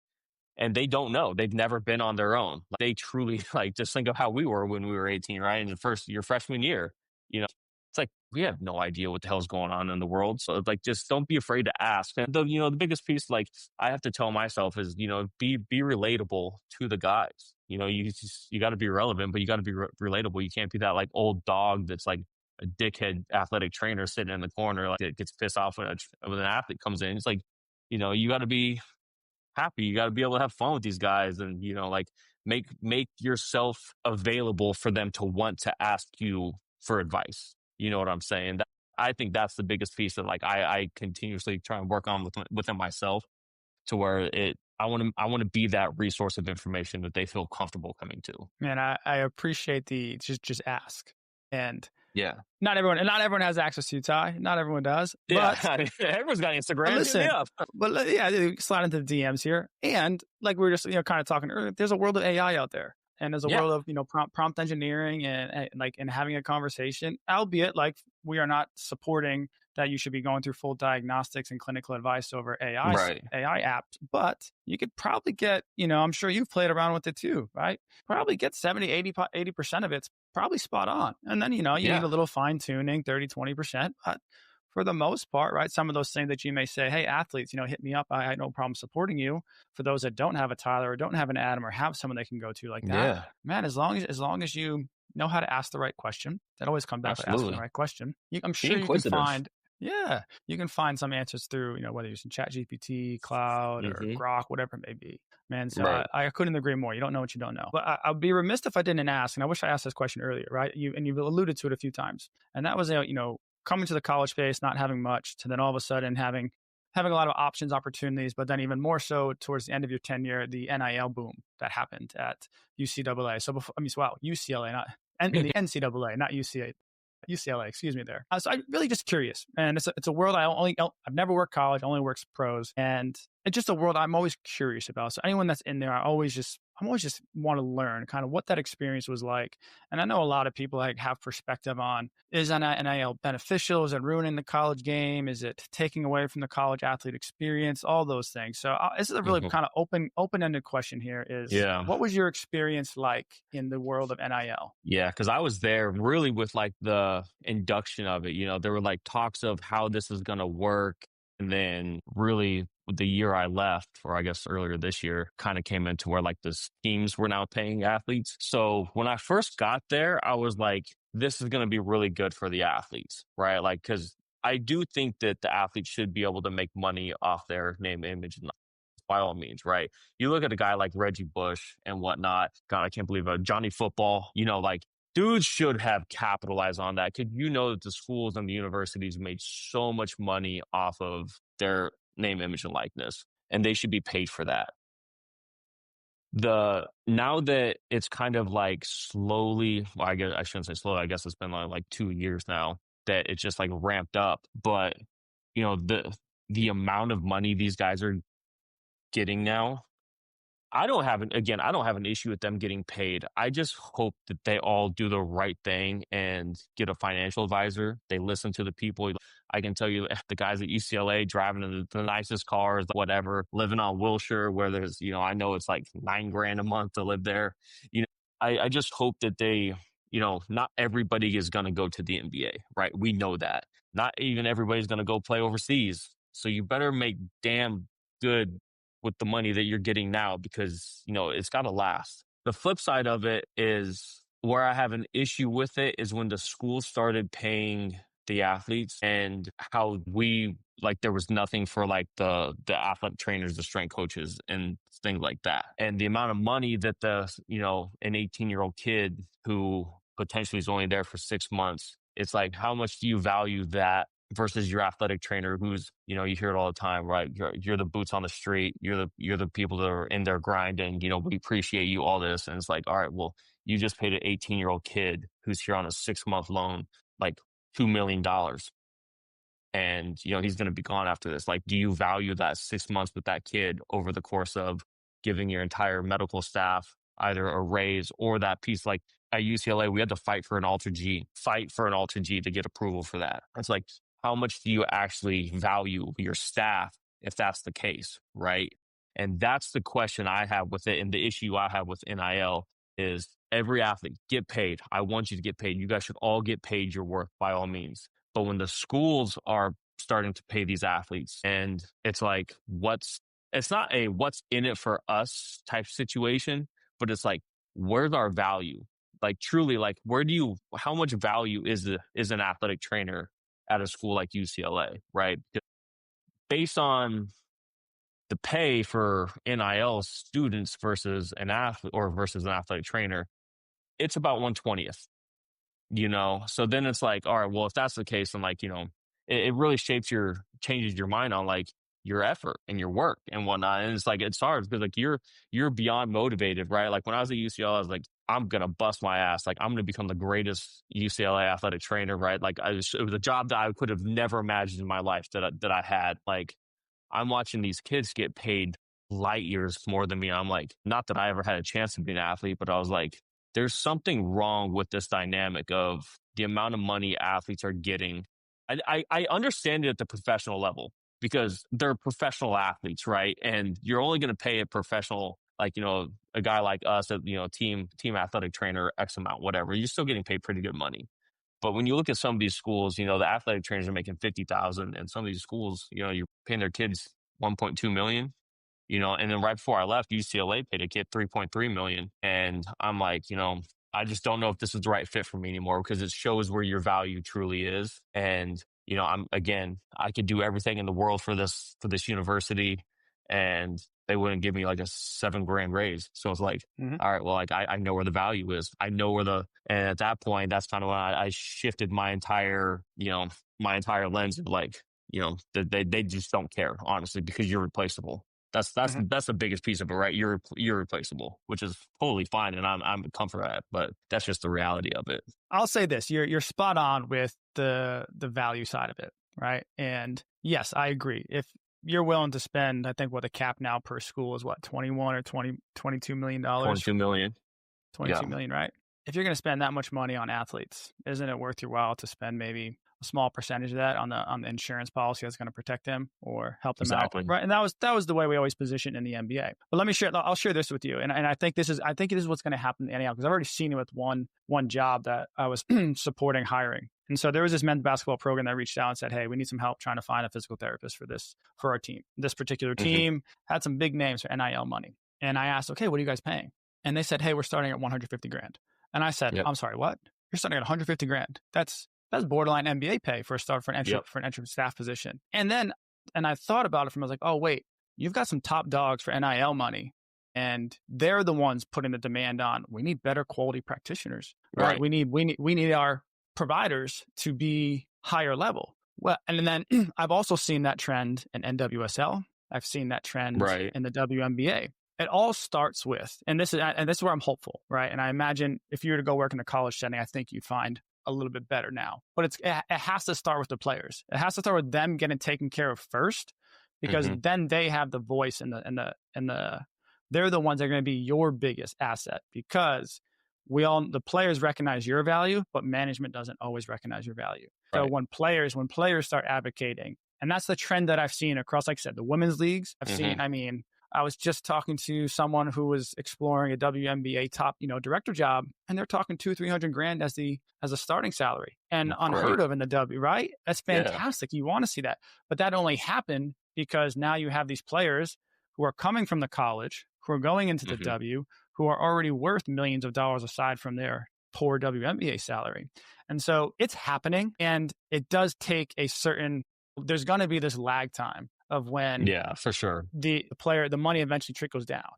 And they don't know. They've never been on their own. They truly, like, just think of how we were when we were 18, right? In your freshman year, it's like, we have no idea what the hell's going on in the world. So like, just don't be afraid to ask. And the biggest piece, like I have to tell myself is, be relatable to the guys. You got to be relevant, but you got to be relatable. You can't be that like old dog that's like a dickhead athletic trainer sitting in the corner, like, it gets pissed off when an athlete comes in. It's like, you got to be happy. You got to be able to have fun with these guys and, like make yourself available for them to want to ask you for advice. You know what I'm saying? I think that's the biggest piece that like I continuously try and work on within myself to where I want to be that resource of information that they feel comfortable coming to. Man, I appreciate the just ask. And Yeah. not everyone has access to Ty. Not everyone does. Yeah. But Everyone's got Instagram. Hit me listen, up. but yeah, slide into the DMs here. And like we were just kind of talking earlier, there's a world of AI out there, and there's a Yeah. world of prompt engineering and having a conversation. Albeit, like, we are not supporting that you should be going through full diagnostics and clinical advice over Right. AI apps, but you could probably get, I'm sure you've played around with it too, right? Probably get 70, 80% of it's probably spot on. And then, you need Yeah. a little fine tuning, 30, 20%. But for the most part, right, some of those things that you may say, hey, athletes, hit me up. I had no problem supporting you. For those that don't have a Tyler or don't have an Adam or have someone they can go to like that, Yeah. man, as long as you know how to ask the right question, that always comes back to asking the Absolutely. right question. I'm Be sure you can inquisitive. find, yeah, you can find some answers through, whether you're using ChatGPT, Cloud, or Hmm. Grok, whatever it may be. Man, so Right. I couldn't agree more. You don't know what you don't know. But I'd be remiss if I didn't ask, and I wish I asked this question earlier, right? You've alluded to it a few times, and that was, coming to the college space, not having much, to then all of a sudden having a lot of options, opportunities, but then even more so towards the end of your tenure, the NIL boom that happened at UCAA. So before, UCLA, not and in the NCAA, not UCLA, excuse me there. So I'm really just curious, and it's a world I've never worked college, only works pros, and it's just a world I'm always curious about. So anyone that's in there, I'm always just want to learn kind of what that experience was like. And I know a lot of people like have perspective on, is NIL beneficial? Is it ruining the college game? Is it taking away from the college athlete experience? All those things. So this is a really Hmm. kind of open-ended question here is, Yeah. what was your experience like in the world of NIL? Yeah, because I was there really with like the induction of it. There were like talks of how this is going to work. And then really the year I left, or I guess earlier this year, kind of came into where like the teams were now paying athletes. So when I first got there, I was like, this is going to be really good for the athletes, right? Like, because I do think that the athletes should be able to make money off their name, image, and by all means, right? You look at a guy like Reggie Bush and whatnot. God, I can't believe Johnny Football. Like dudes should have capitalized on that. Because that the schools and the universities made so much money off of their name, image, and likeness, and they should be paid for that. Now that it's kind of like slowly, well, I guess I shouldn't say slowly. I guess it's been like 2 years now that it's just like ramped up. But the amount of money these guys are getting now, I don't have an issue with them getting paid. I just hope that they all do the right thing and get a financial advisor. They listen to the people. I can tell you the guys at UCLA driving the nicest cars, whatever, living on Wilshire where there's, I know it's like $9,000 a month to live there. You know, I just hope that they, not everybody is going to go to the NBA, right? We know that. Not even everybody's going to go play overseas. So you better make damn good with the money that you're getting now because, it's got to last. The flip side of it is where I have an issue with it is when the school started paying the athletes and how there was nothing for like the athletic trainers, the strength coaches and things like that. And the amount of money that an 18-year-old kid who potentially is only there for 6 months, it's like, how much do you value that versus your athletic trainer who's, you hear it all the time, right? You're the boots on the street. You're the people that are in there grinding, we appreciate you, all this. And it's like, all right, well, you just paid an 18-year-old kid who's here on a 6-month loan, like $2 million. And, he's going to be gone after this. Like, do you value that 6 months with that kid over the course of giving your entire medical staff either a raise or that piece? Like at UCLA, we had to fight for an Alter G to get approval for that. It's like, how much do you actually value your staff if that's the case, right? And that's the question I have with it. And the issue I have with NIL is every athlete get paid. I want you to get paid. You guys should all get paid your worth by all means. But when the schools are starting to pay these athletes and it's like, it's not a what's in it for us type situation, but it's like, where's our value? Like truly, like how much value is an athletic trainer at a school like UCLA, right? Based on the pay for NIL students versus an athlete or versus an athletic trainer, it's about 1/20th. So then it's like, all right, well, if that's the case, then like, it really changes your mind on like your effort and your work and whatnot. And it's like, it's hard because like you're beyond motivated, right? Like when I was at UCLA, I was like, I'm going to bust my ass. Like I'm going to become the greatest UCLA athletic trainer, right? Like it was a job that I could have never imagined in my life that I had. Like I'm watching these kids get paid light years more than me. I'm like, not that I ever had a chance to be an athlete, but I was like, there's something wrong with this dynamic of the amount of money athletes are getting. I understand it at the professional level because they're professional athletes, right? And you're only going to pay a professional, like, a guy like us, team athletic trainer, X amount, whatever. You're still getting paid pretty good money. But when you look at some of these schools, the athletic trainers are making 50,000, and some of these schools, you're paying their kids 1.2 million. And then right before I left, UCLA paid a kid 3.3 million. And I'm like, I just don't know if this is the right fit for me anymore because it shows where your value truly is. And, I could do everything in the world for this university and they wouldn't give me like a $7,000 raise. So it's like, Mhm. all right, well, like I know where the value is. And at that point, that's kind of when I shifted my entire lens of like, that they just don't care, honestly, because you're replaceable. That's Mhm. that's the biggest piece of it, right? You're replaceable, which is totally fine, and I'm comfort at. But that's just the reality of it. I'll say this: you're spot on with the value side of it, right? And yes, I agree. If you're willing to spend, I think what the cap now per school is what, 21 or 20, $22 million, 22 million. 22 Yeah, million, right? If you're going to spend that much money on athletes, isn't it worth your while to spend maybe a small percentage of that on the insurance policy that's going to protect them or help them out, exactly. right? And that was the way we always position in the NBA. But I'll share this with you, and I think this is what's going to happen in the NHL because I've already seen it with one job that I was supporting hiring. And so there was this men's basketball program that reached out and said, "Hey, we need some help trying to find a physical therapist for our team." This particular Hmm. team had some big names for NIL money, and I asked, "Okay, what are you guys paying?" And they said, "Hey, we're starting at 150 grand." And I said, Yep. "I'm sorry, what? You're starting at 150 grand? That's borderline NBA pay for a start for Yep. an entry staff position." And I thought about it from I was like, "Oh wait, you've got some top dogs for NIL money, and they're the ones putting the demand on. We need better quality practitioners, right? Right. We need our providers to be higher level." Well, and then I've also seen that trend in NWSL. I've seen that trend Right. in the WNBA. It all starts with, and this is where I'm hopeful, right? And I imagine if you were to go work in a college setting, I think you'd find a little bit better now. But it has to start with the players. It has to start with them getting taken care of first, because Hmm. then they have the voice and they're the ones that are going to be your biggest asset because the players recognize your value, but management doesn't always recognize your value. So Right. when players start advocating, and that's the trend that I've seen across, like I said, the women's leagues. Hmm. I was just talking to someone who was exploring a WNBA top, director job, and they're talking 200-300 grand as a starting salary, and unheard Great. of in the W, right? That's Yeah. fantastic. You want to see that, but that only happened because now you have these players who are coming from the college, who are going into the Hmm. W, who are already worth millions of dollars aside from their poor WNBA salary. And so it's happening, and it does take there's going to be this lag time of when Yeah, for sure. the money eventually trickles down.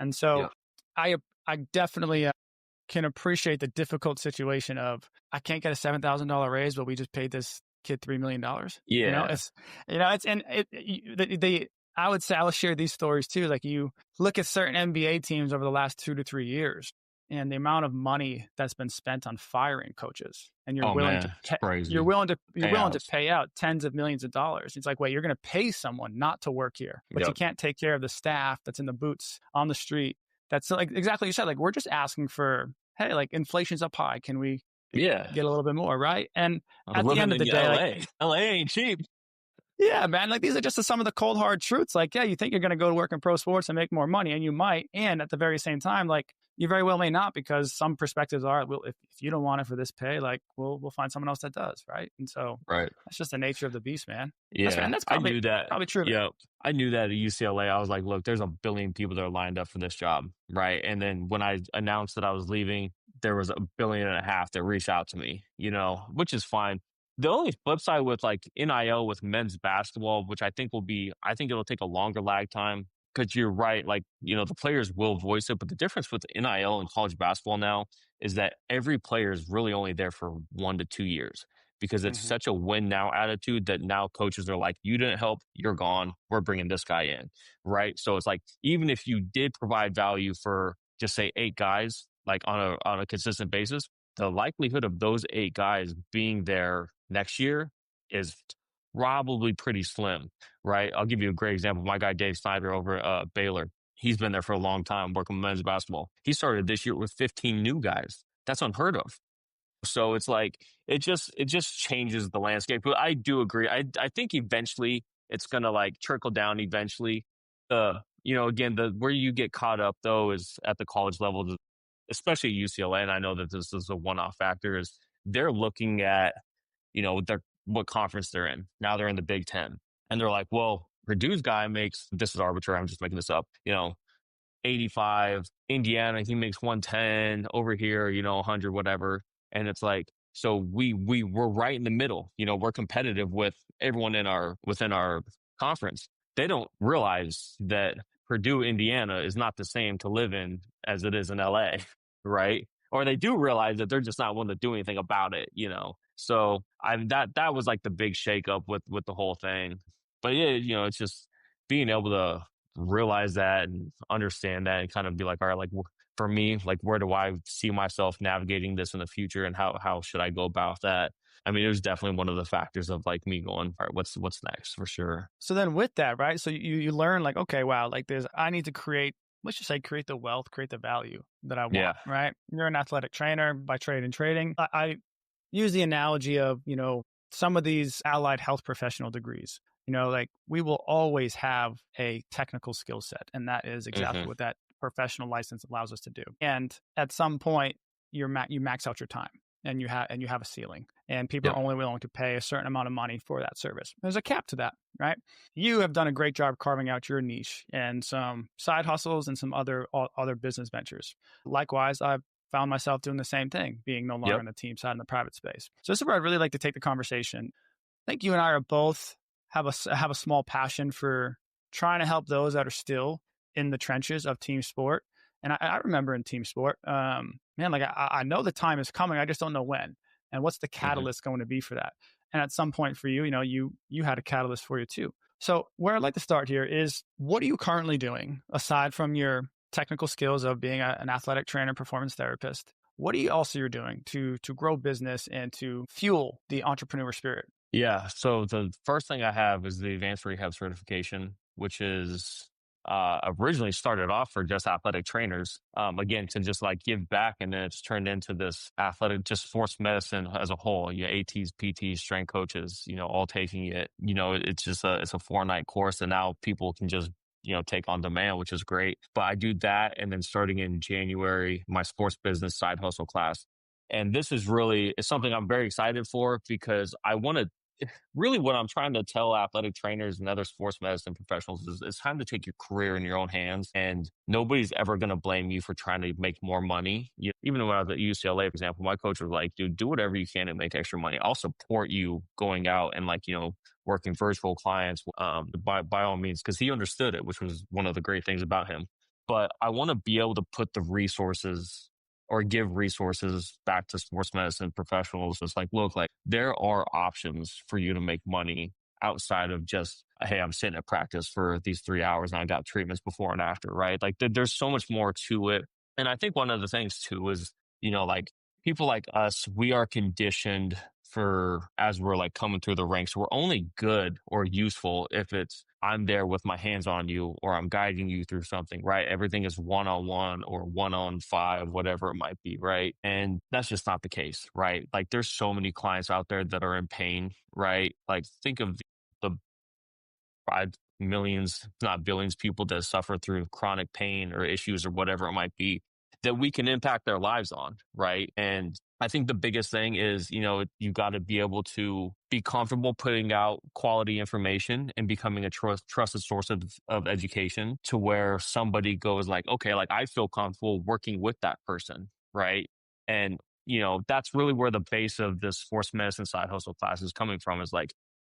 And so Yeah. I definitely can appreciate the difficult situation of, I can't get a $7,000 raise, but we just paid this kid $3 million. Yeah. I would say, I'll share these stories too. Like, you look at certain NBA teams over the last 2 to 3 years and the amount of money that's been spent on firing coaches, and Oh man, it's crazy. you're willing to Payouts. pay out tens of millions of dollars. It's like, wait, you're going to pay someone not to work here, but you Yep. can't take care of the staff that's in the boots on the street. That's like exactly what you said. Like, we're just asking for, hey, like, inflation's up high. Can we Yeah. get a little bit more, right? And I'm at the living end of in the day, like, LA. LA ain't cheap. yeah, man, like, these are just some of the cold, hard truths. Like, yeah, you think you're going to go to work in pro sports and make more money, and you might. And at the very same time, like, you very well may not, because some perspectives are, well, if you don't want it for this pay, like, we'll find someone else that does, right? And so Right. that's just the nature of the beast, man. Yeah. That's I knew that. probably true. Yeah. I knew that at UCLA. I was like, look, there's a billion people that are lined up for this job. Right. And then when I announced that I was leaving, there was 1.5 billion that reached out to me, which is fine. The only flip side with like NIL with men's basketball, which I think it'll take a longer lag time but you're right. Like, the players will voice it, but the difference with NIL and college basketball now is that every player is really only there for 1 to 2 years because it's Mhm. such a win now attitude that now coaches are like, you didn't help, you're gone. We're bringing this guy in. Right. So it's like, even if you did provide value for just say 8 guys, like on a consistent basis, the likelihood of those 8 guys being there next year is probably pretty slim, right? I'll give you a great example. My guy Dave Snyder over at Baylor, he's been there for a long time working with men's basketball. He started this year with 15 new guys. That's unheard of. So it's like it just changes the landscape. But I do agree. I think eventually it's gonna like trickle down eventually. Again, the where you get caught up though is at the college level, especially UCLA, and I know that this is a one-off factor, is they're looking at, what conference they're in. Now they're in the Big Ten. And they're like, well, Purdue's guy makes, this is arbitrary, I'm just making this up, 85. Indiana, he makes 110 over here, 100, whatever. And it's like, so we're right in the middle. We're competitive with everyone within our conference. They don't realize that Purdue, Indiana is not the same to live in as it is in LA, right? Or they do realize that they're just not willing to do anything about it. So that was like the big shakeup with the whole thing. But yeah, it's just being able to realize that and understand that and kind of be like, all right, like for me, like where do I see myself navigating this in the future and how should I go about that? I mean, it was definitely one of the factors of like me going, all right, what's next for sure. So then with that, right? So you learn like, okay, wow, like I need to let's just say create the wealth, create the value that I Yeah. want, right? You're an athletic trainer by trade and trading. I use the analogy of, some of these allied health professional degrees, like we will always have a technical skill set. And that is exactly Hmm. what that professional license allows us to do. And at some point, you max out your time and you have a ceiling and people are Yep. only willing to pay a certain amount of money for that service. There's a cap to that, right? You have done a great job carving out your niche and some side hustles and some other business ventures. Likewise, I've found myself doing the same thing, being no longer Yep. on the team side in the private space. So this is where I'd really like to take the conversation. I think you and I are both have a small passion for trying to help those that are still in the trenches of team sport. And I remember in team sport, man, like I know the time is coming. I just don't know when. And what's the Hmm. catalyst going to be for that? And at some point for you, you had a catalyst for you too. So where I'd like to start here is, what are you currently doing aside from your technical skills of being an athletic trainer, performance therapist? What are you also doing to grow business and to fuel the entrepreneur spirit? Yeah. So the first thing I have is the advanced rehab certification, which is originally started off for just athletic trainers. Again, to just like give back, and then it's turned into this athletic, just sports medicine as a whole. ATs, PTs, strength coaches, all taking it. It's just it's a 4-night course, and now people can just take on demand, which is great. But I do that, and then starting in January, my sports business side hustle class. And this is really, it's something I'm very excited for because I want to really, what I'm trying to tell athletic trainers and other sports medicine professionals is it's time to take your career in your own hands, and nobody's ever going to blame you for trying to make more money. Even when I was at UCLA, for example, my coach was like, dude, do whatever you can to make extra money. I'll support you going out and working virtual clients, by all means, because he understood it, which was one of the great things about him. But I want to be able to put the resources or give resources back to sports medicine professionals. It's like, look, like there are options for you to make money outside of just, hey, I'm sitting at practice for these 3 hours and I got treatments before and after, right? Like there's so much more to it. And I think one of the things too is, like people like us, we are conditioned for, as we're like coming through the ranks, we're only good or useful if it's, I'm there with my hands on you or I'm guiding you through something, right? Everything is one-on-one or 1-on-5, whatever it might be, right? And that's just not the case, right? Like there's so many clients out there that are in pain, right? Like think of the 5 millions, if not billions, people that suffer through chronic pain or issues or whatever it might be that we can impact their lives on, right? And I think the biggest thing is, you got to be able to be comfortable putting out quality information and becoming a trusted source of education to where somebody goes like, okay, like I feel comfortable working with that person, right? And, that's really where the base of this sports medicine side hustle class is coming from, is like,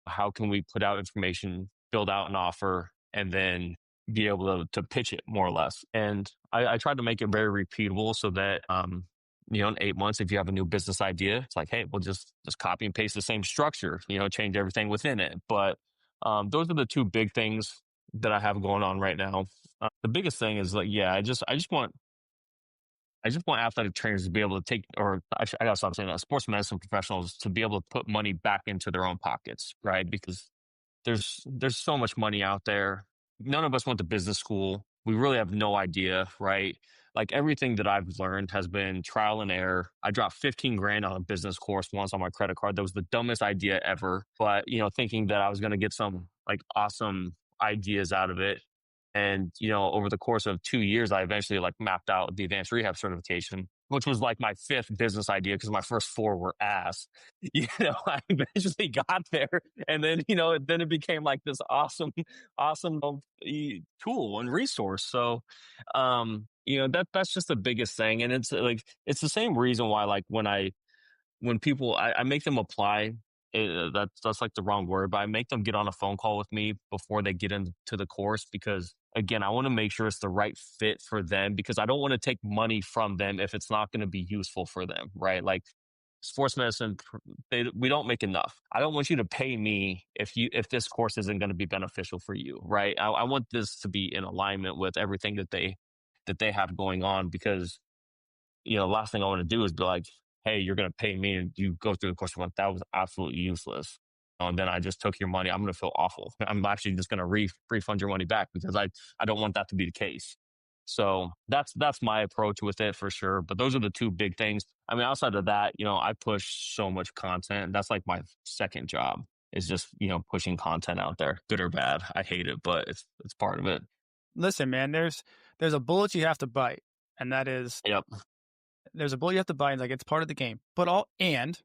how can we put out information, build out an offer, and then be able to pitch it more or less. And I tried to make it very repeatable so that, in 8 months, if you have a new business idea, it's like, hey, we'll just copy and paste the same structure, change everything within it. But those are the two big things that I have going on right now. The biggest thing is like, yeah, I just want athletic trainers to be able to take, or I gotta stop saying that, sports medicine professionals to be able to put money back into their own pockets, right? Because there's so much money out there. None of us went to business school. We really have no idea, right? Like everything that I've learned has been trial and error. I dropped 15 grand on a business course once on my credit card. That was the dumbest idea ever. But, thinking that I was going to get some like awesome ideas out of it. And, over the course of 2 years, I eventually like mapped out the advanced rehab certification, which was like my fifth business idea because my first four were ass. I eventually got there, and then, then it became like this awesome tool and resource. So, that's just the biggest thing. And it's like, it's the same reason why, like when people, I make them apply. That's like the wrong word, but I make them get on a phone call with me before they get into the course because, again, I want to make sure it's the right fit for them because I don't want to take money from them if it's not going to be useful for them, right? Like sports medicine, we don't make enough. I don't want you to pay me if this course isn't going to be beneficial for you, right? I want this to be in alignment with everything that they have going on because last thing I want to do is be like, hey, you're going to pay me and you go through the course of month. That was absolutely useless. And then I just took your money. I'm going to feel awful. I'm actually just going to refund your money back because I don't want that to be the case. So that's my approach with it for sure. But those are the two big things. I mean, outside of that, I push so much content. That's like my second job is just, pushing content out there, good or bad. I hate it, but it's part of it. Listen, man, there's a bullet you have to bite, and that is, yep. There's a bullet you have to bite. And like it's part of the game. But and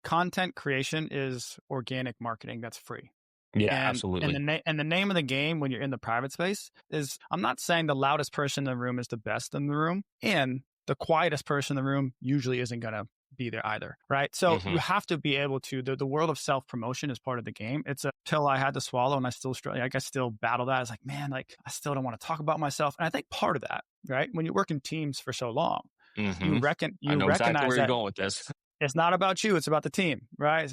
content creation is organic marketing that's free. Yeah, absolutely. And the name of the game when you're in the private space is, I'm not saying the loudest person in the room is the best in the room, and the quietest person in the room usually isn't going to be there either, right? So you have to be able to, the world of self-promotion is part of the game. It's a pill I had to swallow, and I still struggle. Like I still battle that. It's like, man, like I still don't want to talk about myself. And I think part of that, right? When you work in teams for so long, you recognize exactly where you're going with this. It's not about you. It's about the team, right?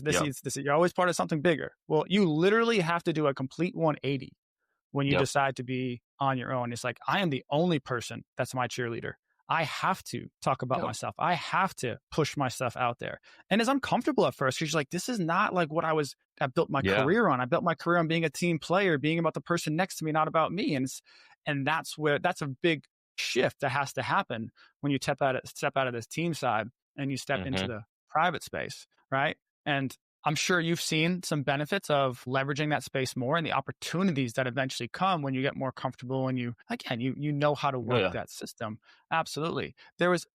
You're always part of something bigger. Well, you literally have to do a complete 180 when you decide to be on your own. It's like, I am the only person that's my cheerleader. I have to talk about myself. I have to push myself out there. And it's uncomfortable at first because you're like, this is not like what I built my career on. I built my career on being a team player, being about the person next to me, not about me. And that's a big shift that has to happen when you step out of this team side and you step into the private space, right? And I'm sure you've seen some benefits of leveraging that space more and the opportunities that eventually come when you get more comfortable and you know how to work that system. Absolutely. There was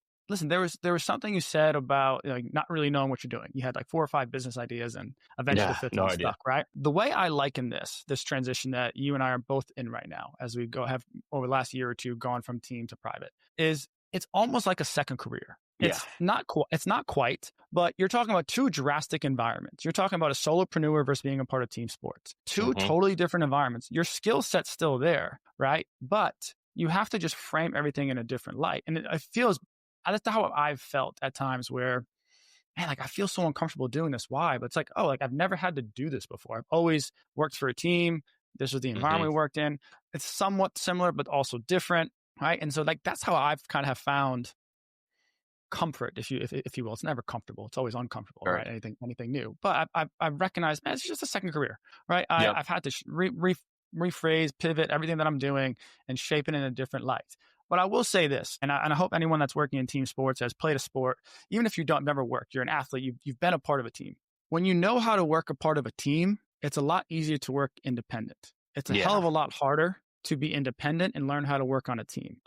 something you said about like not really knowing what you're doing. You had like 4 or 5 business ideas and eventually the fifth one stuck, right? The way I liken this transition that you and I are both in right now, as we have over the last year or two gone from team to private, is it's almost like a second career. It's not quite, but you're talking about 2 drastic environments. You're talking about a solopreneur versus being a part of team sports. 2 totally different environments. Your skill set's still there, right? But you have to just frame everything in a different light. And it feels, that's how I've felt at times where, man, like I feel so uncomfortable doing this. Why? But it's like, oh, like I've never had to do this before. I've always worked for a team. This was the environment we worked in. It's somewhat similar, but also different, right? And so like, that's how I've kind of have found comfort, if you will. It's never comfortable. It's always uncomfortable, right? Anything new. But I've recognized, man, it's just a second career, right? I've had to rephrase, pivot everything that I'm doing and shape it in a different light. But I will say this, and I hope anyone that's working in team sports has played a sport, even if you don't never worked, you're an athlete, you've been a part of a team. When you know how to work a part of a team, it's a lot easier to work independent. It's a hell of a lot harder to be independent and learn how to work on a team.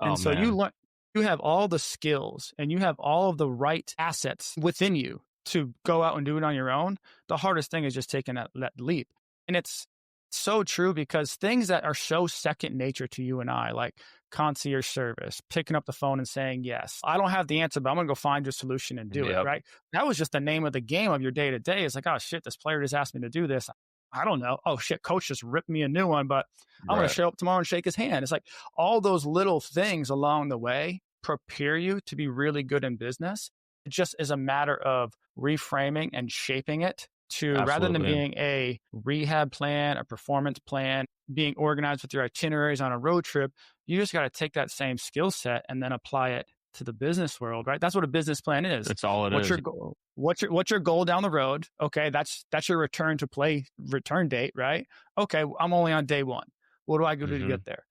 You have all the skills and you have all of the right assets within you to go out and do it on your own. The hardest thing is just taking that leap. And it's so true because things that are so second nature to you and I, like concierge service, picking up the phone and saying, yes, I don't have the answer, but I'm going to go find your solution and do it, right? That was just the name of the game of your day to day. It's like, oh shit, this player just asked me to do this. I don't know. Oh shit, coach just ripped me a new one, but I'm going to Right. show up tomorrow and shake his hand. It's like all those little things along the way prepare you to be really good in business. It just is a matter of reframing and shaping it to, rather than Absolutely. being a rehab plan, a performance plan, being organized with your itineraries on a road trip. You just got to take that same skill set and then apply it to the business world, right? That's what a business plan is. That's all it What's is. your goal? What's your goal down the road? Okay, that's your return to play return date, right? Okay, I'm only on day one. What do I do to Hmm. get there?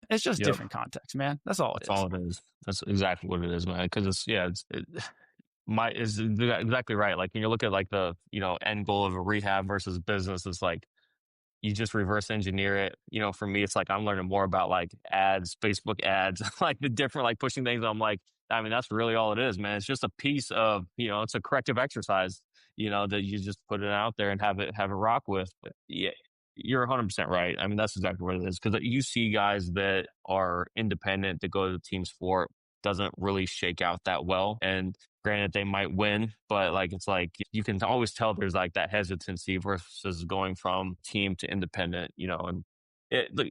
It's just Yep. different context, man. That's all That's it is. all it is. That's exactly what it is, man. Because is exactly right. Like when you look at like the end goal of a rehab versus business, it's like you just reverse engineer it. For me, it's like I'm learning more about like ads, Facebook ads, like the different like pushing things. I'm like, I mean, that's really all it is, man. It's just a piece of, it's a corrective exercise, that you just put it out there and have it rock with. But yeah, you're 100% right. I mean, that's exactly what it is. Because you see guys that are independent that go to the team sport doesn't really shake out that well. And granted, they might win, but like it's like you can always tell there's like that hesitancy versus going from team to independent, and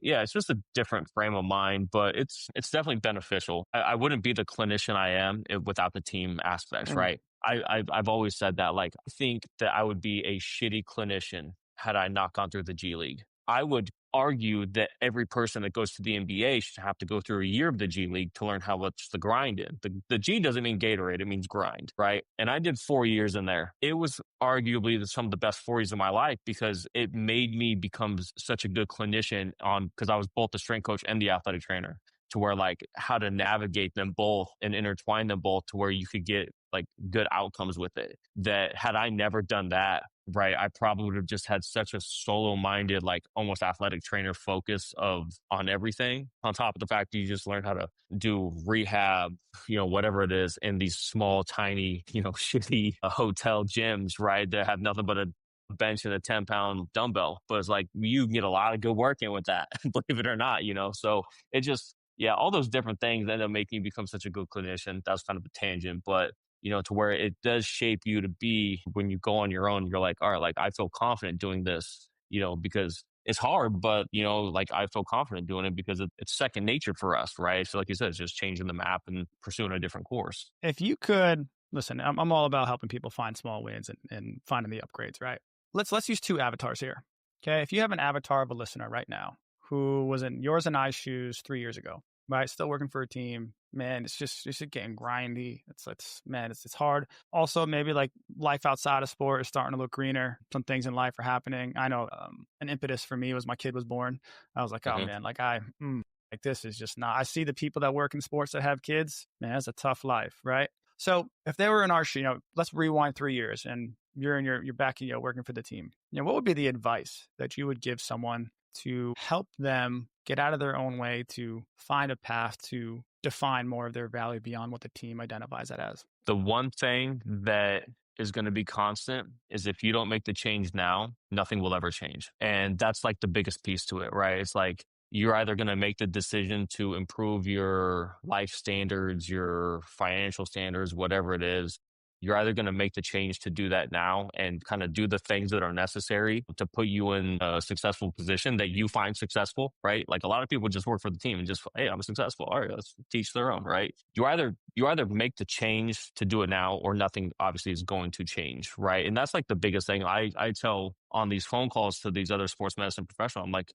yeah, it's just a different frame of mind, but it's definitely beneficial. I wouldn't be the clinician I am without the team aspects, Mm. right? I've always said that. Like, I think that I would be a shitty clinician had I not gone through the G League. I would argue that every person that goes to the NBA should have to go through a year of the G League to learn how much the grind is. The G doesn't mean Gatorade, it means grind, right? And I did 4 years in there. It was arguably some of the best 4 years of my life because it made me become such a good clinician because I was both the strength coach and the athletic trainer, to where like how to navigate them both and intertwine them both to where you could get like good outcomes with it. That had I never done that, right, I probably would have just had such a solo minded, like almost athletic trainer focus on everything. On top of the fact that you just learn how to do rehab, whatever it is, in these small, tiny, shitty hotel gyms, right, that have nothing but a bench and a 10-pound dumbbell. But it's like you can get a lot of good work in with that, believe it or not, So it just, yeah, all those different things end up making you become such a good clinician. That's kind of a tangent, but to where it does shape you to be when you go on your own, you're like, all right, like I feel confident doing this, because it's hard, but like I feel confident doing it because it's second nature for us, right? So like you said, it's just changing the map and pursuing a different course. If you could listen, I'm all about helping people find small wins and finding the upgrades, right? Let's use two avatars here. Okay. If you have an avatar of a listener right now who was in yours and I's shoes 3 years ago, right? Still working for a team, man, it's just getting grindy. It's hard. Also, maybe like life outside of sport is starting to look greener. Some things in life are happening. I know an impetus for me was my kid was born. I was like, oh Hmm. man, like this is just not. I see the people that work in sports that have kids. Man, it's a tough life, right? So if they were in our shoe, let's rewind 3 years and you're back, working for the team. What would be the advice that you would give someone to help them get out of their own way to find a path to define more of their value beyond what the team identifies it as? The one thing that is going to be constant is if you don't make the change now, nothing will ever change. And that's like the biggest piece to it, right? It's like you're either going to make the decision to improve your life standards, your financial standards, whatever it is. You're either going to make the change to do that now and kind of do the things that are necessary to put you in a successful position that you find successful, right? Like a lot of people just work for the team and just, hey, I'm successful. All right, let's teach their own, right? You either make the change to do it now, or nothing obviously is going to change, right? And that's like the biggest thing I tell on these phone calls to these other sports medicine professionals. I'm like,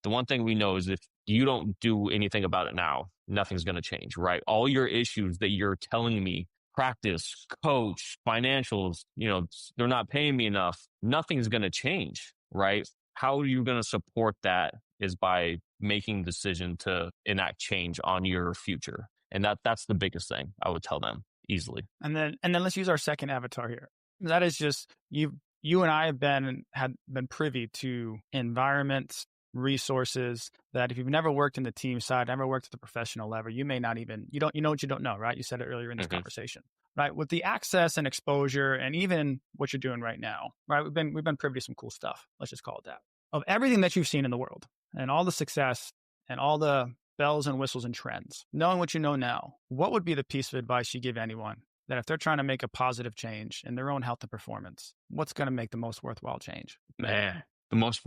the one thing we know is if you don't do anything about it now, nothing's going to change, right? All your issues that you're telling me, practice, coach, financials, they're not paying me enough, nothing's going to change, right? How are you going to support that is by making the decision to enact change on your future. And that's the biggest thing I would tell them easily. And then let's use our second avatar here. That is just you and I had been privy to environments, resources that if you've never worked in the team side, never worked at the professional level, you may not even, you know what you don't know, right? You said it earlier in this conversation, right? With the access and exposure and even what you're doing right now, right? We've been privy to some cool stuff. Let's just call it that. Of everything that you've seen in the world and all the success and all the bells and whistles and trends, knowing what you know now, what would be the piece of advice you give anyone that if they're trying to make a positive change in their own health and performance, what's going to make the most worthwhile change? Man, the most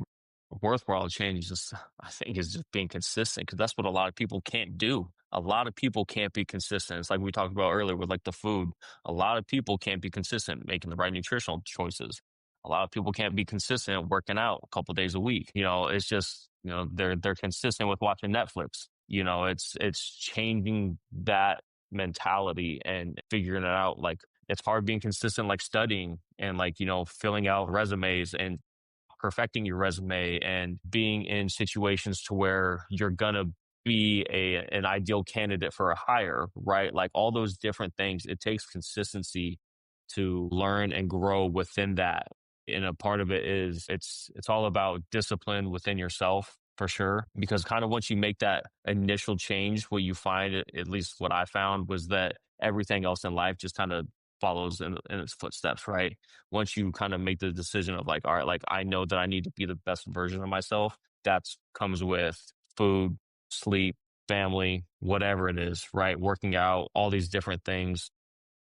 worthwhile change is just, I think, is just being consistent, because that's what a lot of people can't do. A lot of people can't be consistent. It's like we talked about earlier with like the food. A lot of people can't be consistent making the right nutritional choices. A lot of people can't be consistent working out a couple days a week. It's just, they're consistent with watching Netflix. It's changing that mentality and figuring it out. Like, it's hard being consistent, like studying and like, filling out resumes and perfecting your resume and being in situations to where you're gonna be an ideal candidate for a hire, right? Like all those different things, it takes consistency to learn and grow within that. And a part of it is it's all about discipline within yourself for sure. Because kind of once you make that initial change, what you find, at least what I found, was that everything else in life just kind of follows in its footsteps, right? Once you kind of make the decision of like, all right, like I know that I need to be the best version of myself, that comes with food, sleep, family, whatever it is, right? Working out, all these different things.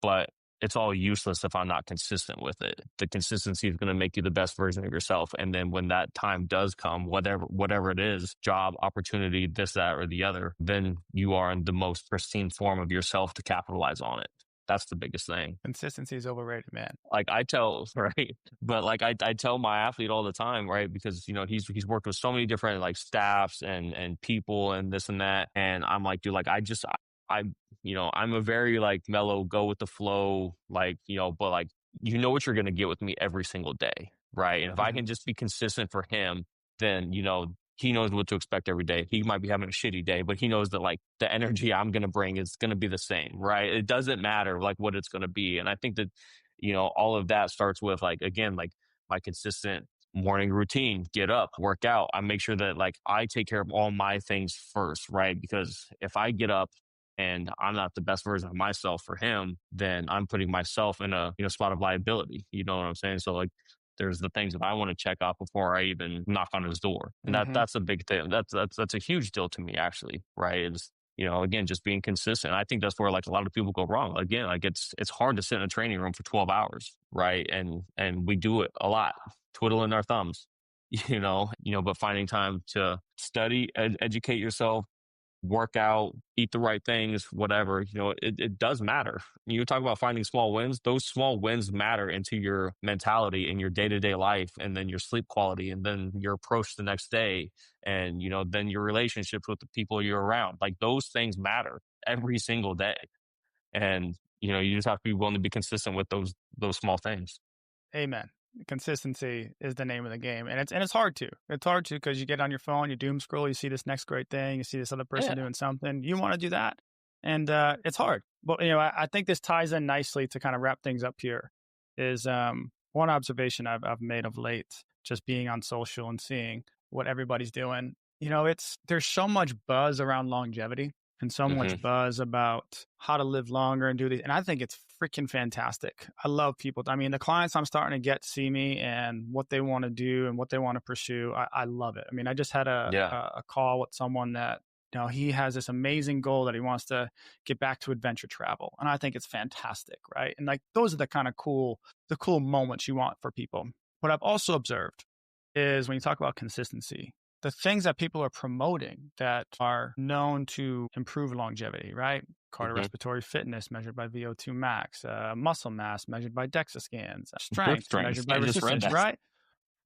But it's all useless if I'm not consistent with it. The consistency is going to make you the best version of yourself. And then when that time does come, whatever it is, job, opportunity, this, that, or the other, then you are in the most pristine form of yourself to capitalize on it. That's the biggest thing. Consistency is overrated, man. Like I tell, right? But like I tell my athlete all the time, right? Because he's worked with so many different like staffs and people and this and that. And I'm like, dude, like I'm a very like mellow, go with the flow, like, but like what you're gonna get with me every single day, right? And if I can just be consistent for him, then he knows what to expect every day. He might be having a shitty day, but he knows that like the energy I'm going to bring is going to be the same, right? It doesn't matter like what it's going to be. And I think that, all of that starts with like, again, like my consistent morning routine, get up, work out. I make sure that like I take care of all my things first, right? Because if I get up and I'm not the best version of myself for him, then I'm putting myself in a spot of liability. You know what I'm saying? So like, there's the things that I want to check off before I even knock on his door. And that's a big thing. That's a huge deal to me, actually, right? It's, again, just being consistent. I think that's where like a lot of people go wrong. Again, like it's hard to sit in a training room for 12 hours, right? And we do it a lot, twiddling our thumbs, but finding time to study, educate yourself, work out, eat the right things, whatever, it does matter. You talk about finding small wins. Those small wins matter into your mentality and your day-to-day life, and then your sleep quality, and then your approach the next day, and, then your relationships with the people you're around. Like those things matter every single day. And, you just have to be willing to be consistent with those small things. Amen. Consistency is the name of the game, and it's hard to. It's hard to because you get on your phone, you doom scroll, you see this next great thing, you see this other person doing something, you want to do that, and it's hard. But I think this ties in nicely to kind of wrap things up here. Is one observation I've made of late, just being on social and seeing what everybody's doing. There's so much buzz around longevity and so much buzz about how to live longer and do these. And I think it's freaking fantastic. I love people. I mean, the clients I'm starting to get to see me and what they want to do and what they want to pursue. I love it. I mean, I just had a call with someone that, he has this amazing goal that he wants to get back to adventure travel. And I think it's fantastic. Right. And like, those are the kind of cool moments you want for people. What I've also observed is when you talk about consistency, the things that people are promoting that are known to improve longevity, right? Cardiorespiratory fitness measured by VO2 max, muscle mass measured by DEXA scans, strength measured by resistance, right?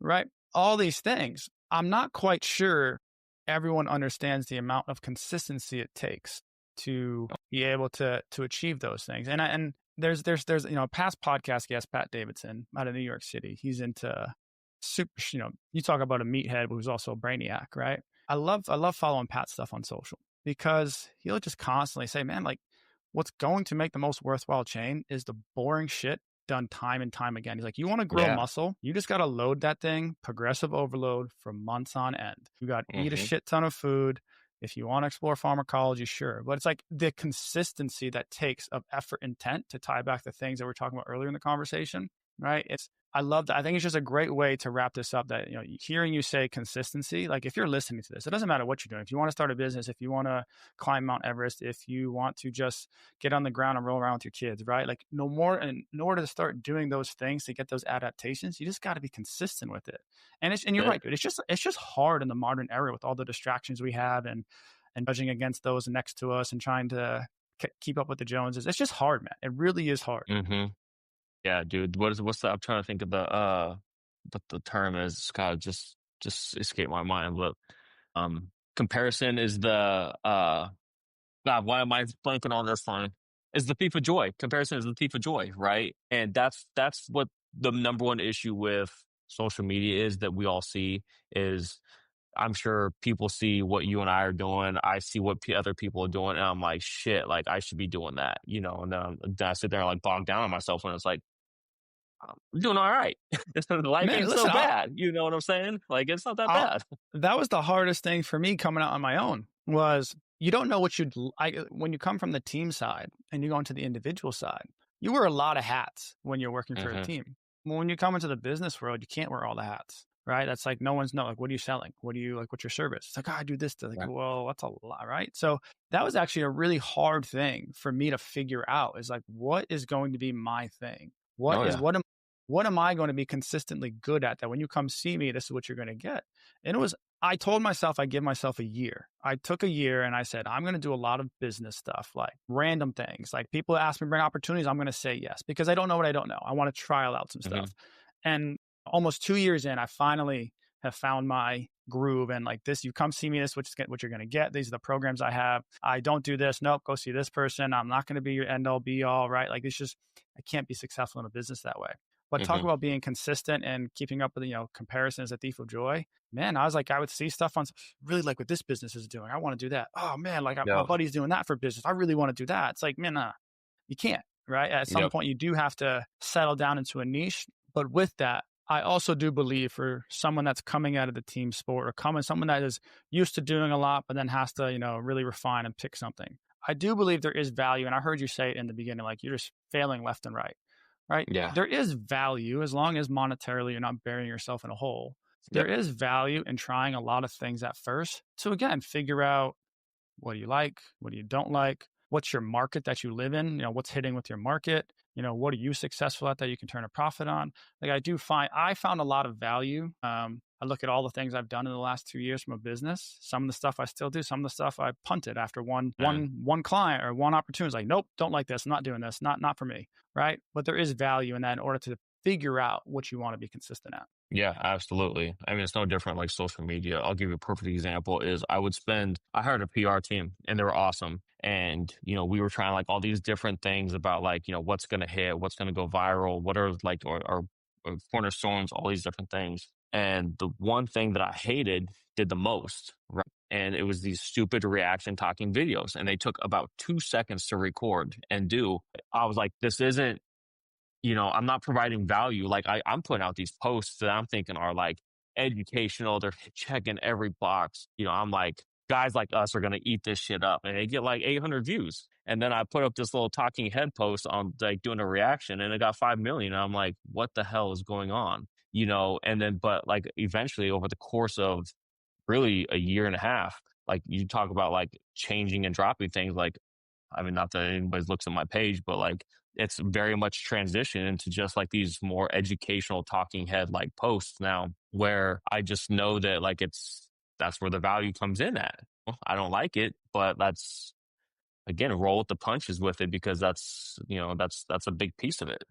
Right. All these things. I'm not quite sure everyone understands the amount of consistency it takes to be able to achieve those things. And there's past podcast guest, Pat Davidson out of New York City. He's into super, you talk about a meathead who's also a brainiac, right? I love following Pat's stuff on social because he'll just constantly say, man, like what's going to make the most worthwhile change is the boring shit done time and time again. He's like, you want to grow muscle? You just got to load that thing, progressive overload for months on end. You got to eat a shit ton of food. If you want to explore pharmacology, sure. But it's like the consistency that takes of effort, intent to tie back the things that we're talking about earlier in the conversation. right? I love that. I think it's just a great way to wrap this up that, hearing you say consistency, like if you're listening to this, it doesn't matter what you're doing. If you want to start a business, if you want to climb Mount Everest, if you want to just get on the ground and roll around with your kids, right? Like and in order to start doing those things to get those adaptations, you just got to be consistent with it. And you're right, dude. It's just hard in the modern era with all the distractions we have and judging against those next to us and trying to keep up with the Joneses. It's just hard, man. It really is hard. Mm-hmm. Yeah, dude. What's the? I'm trying to think of what the term is. God, just escaped my mind. But comparison is the God. Why am I blanking on this line? Is the thief of joy. Comparison is the thief of joy, right? And that's what the number one issue with social media is that we all see is. I'm sure people see what you and I are doing. I see what other people are doing, and I'm like, shit, like I should be doing that, And then I sit there and like bog down on myself, and it's like, I'm doing all right. Life Man, ain't listen, so bad. You know what I'm saying? Like it's not that I'll, bad. that was the hardest thing for me coming out on my own was you don't know what when you come from the team side and you go into the individual side, you wear a lot of hats when you're working for a team. Well, when you come into the business world, you can't wear all the hats, right? That's like, no one's like, what are you selling? What do you like? What's your service? It's like, I do this. Like, Right. well, that's a lot, right? So that was actually a really hard thing for me to figure out is like, what is going to be my thing? What am I going to be consistently good at that when you come see me, this is what you're going to get? And I told myself, I give myself a year. I took a year and I said, I'm going to do a lot of business stuff, like random things. Like people ask me to bring opportunities, I'm going to say yes, because I don't know what I don't know. I want to trial out some stuff. And almost 2 years in, I finally have found my groove and like this, you come see me, this is what you're going to get. These are the programs I have. I don't do this. Nope. Go see this person. I'm not going to be your end all be all, right? Like I can't be successful in a business that way. But talk about being consistent and keeping up with, comparison is a thief of joy. Man, I would see stuff on really like what this business is doing. I want to do that. Oh man, like my buddy's doing that for business. I really want to do that. It's like, man, you can't, right? At some point you do have to settle down into a niche. But with that, I also do believe for someone that's coming out of the team sport or someone that is used to doing a lot, but then has to, really refine and pick something. I do believe there is value. And I heard you say it in the beginning, like you're just failing left and right. Right? Yeah. There is value as long as monetarily you're not burying yourself in a hole. There is value in trying a lot of things at first to, again, figure out what do you like, what do you don't like, what's your market that you live in, what's hitting with your market, what are you successful at that you can turn a profit on. Like I found a lot of value. I look at all the things I've done in the last 2 years from a business. Some of the stuff I still do, some of the stuff I punted after one client or one opportunity. It's like, nope, don't like this. I'm not doing this. Not for me. Right. But there is value in that in order to figure out what you want to be consistent at. Yeah, absolutely. I mean, it's no different like social media. I'll give you a perfect example is I hired a PR team and they were awesome. And, we were trying like all these different things about like, what's going to hit, what's going to go viral, what are like, or cornerstones, all these different things. And the one thing that I hated did the most, right? And it was these stupid reaction talking videos. And they took about 2 seconds to record and do. I was like, this isn't, I'm not providing value. Like I'm putting out these posts that I'm thinking are like educational. They're checking every box. I'm like, guys like us are going to eat this shit up. And they get like 800 views. And then I put up this little talking head post on like doing a reaction and it got 5 million. And I'm like, what the hell is going on? And then, but like eventually over the course of really a year and a half, like you talk about like changing and dropping things. Like, I mean, not that anybody looks at my page, but like it's very much transitioned into just like these more educational talking head like posts now where I just know that like that's where the value comes in at. I don't like it, but that's again, roll with the punches with it because that's a big piece of it.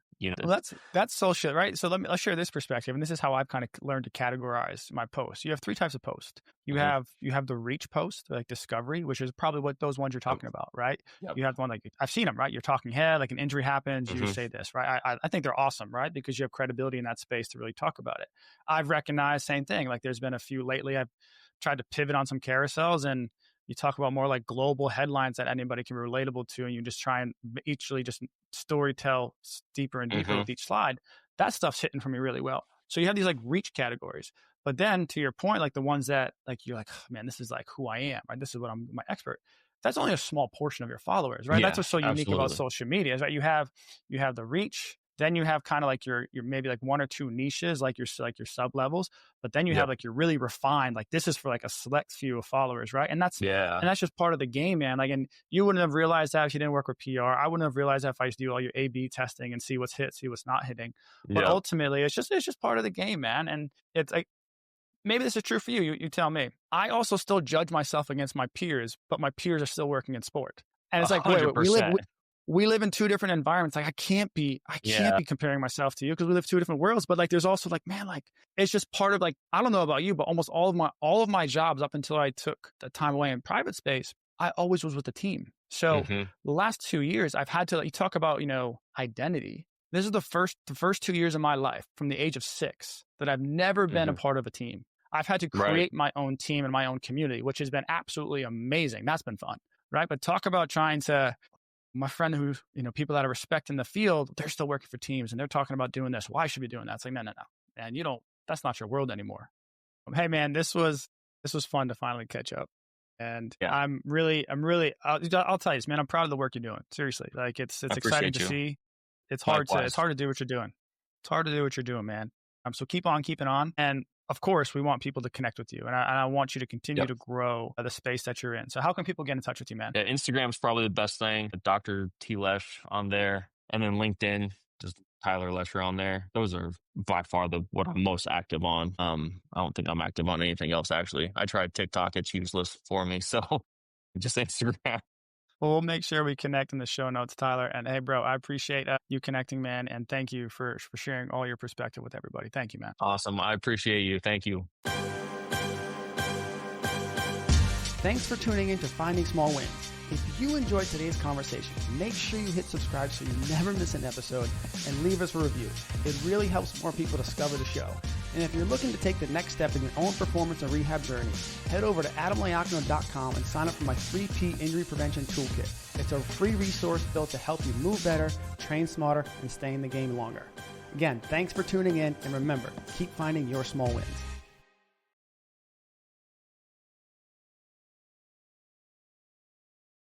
Well, that's social, right? So let's share this perspective. And this is how I've kind of learned to categorize my posts. You have 3 types of posts. You have the reach post, like discovery, which is probably what those ones you're talking about, right? You have one like, I've seen them, right? You're talking head, like an injury happens, you say this, right? I think they're awesome, right? Because you have credibility in that space to really talk about it. I've recognized same thing. Like there's been a few lately, I've tried to pivot on some carousels and you talk about more like global headlines that anybody can be relatable to, and you just try and eachly just story tell deeper and deeper with each slide. That stuff's hitting for me really well. So you have these like reach categories, but then to your point, like the ones that like you're like, oh, man, this is like who I am, right? This is what I'm my expert. That's only a small portion of your followers, right? Yeah, that's what's so unique absolutely. about social media, is right? You have the reach, Then you have kind of like your maybe like one or two niches, like your sub levels. But then you have Yep. like your really refined, like this is for like a select few of followers, right? And that's Yeah. just part of the game, man. Like, and you wouldn't have realized that if you didn't work with PR. I wouldn't have realized that if I used to do all your A/B testing and see what's hit, see what's not hitting. But Yep. ultimately, it's just part of the game, man. And it's like, maybe this is true for you. You tell me. I also still judge myself against my peers, but my peers are still working in sport. And it's like, wait, 100%. we live in two different environments. Like I can't be comparing myself to you because we live two different worlds. But like, there's also like, man, like it's just part of like, I don't know about you, but almost all of my jobs up until I took the time away in private space, I always was with the team. So the last 2 years I've had to, you talk about, identity. This is the first 2 years of my life from the age of 6 that I've never been a part of a team. I've had to create my own team and my own community, which has been absolutely amazing. That's been fun, right? But talk about trying to, my friend who, people that I respect in the field, they're still working for teams and they're talking about doing this. Why should we be doing that? It's like, no. And that's not your world anymore. Hey man, this was fun to finally catch up. And I'm really, I'll tell you this, man, I'm proud of the work you're doing. Seriously. Like it's exciting to see. It's hard to do what you're doing. It's hard to do what you're doing, man. So keep on keeping on. And of course, we want people to connect with you. And I want you to continue to grow the space that you're in. So how can people get in touch with you, man? Yeah, Instagram's probably the best thing. Dr. T. Lesh on there. And then LinkedIn, just Tyler Lesher on there. Those are by far what I'm most active on. I don't think I'm active on anything else, actually. I tried TikTok. It's useless for me. So just Instagram. Well, we'll make sure we connect in the show notes, Tyler. And hey, bro, I appreciate you connecting, man. And thank you for sharing all your perspective with everybody. Thank you, man. Awesome. I appreciate you. Thank you. Thanks for tuning in to Finding Small Wins. If you enjoyed today's conversation, make sure you hit subscribe so you never miss an episode and leave us a review. It really helps more people discover the show. And if you're looking to take the next step in your own performance and rehab journey, head over to adamloiacono.com and sign up for my 3P Injury Prevention Toolkit. It's a free resource built to help you move better, train smarter, and stay in the game longer. Again, thanks for tuning in, and remember, keep finding your small wins.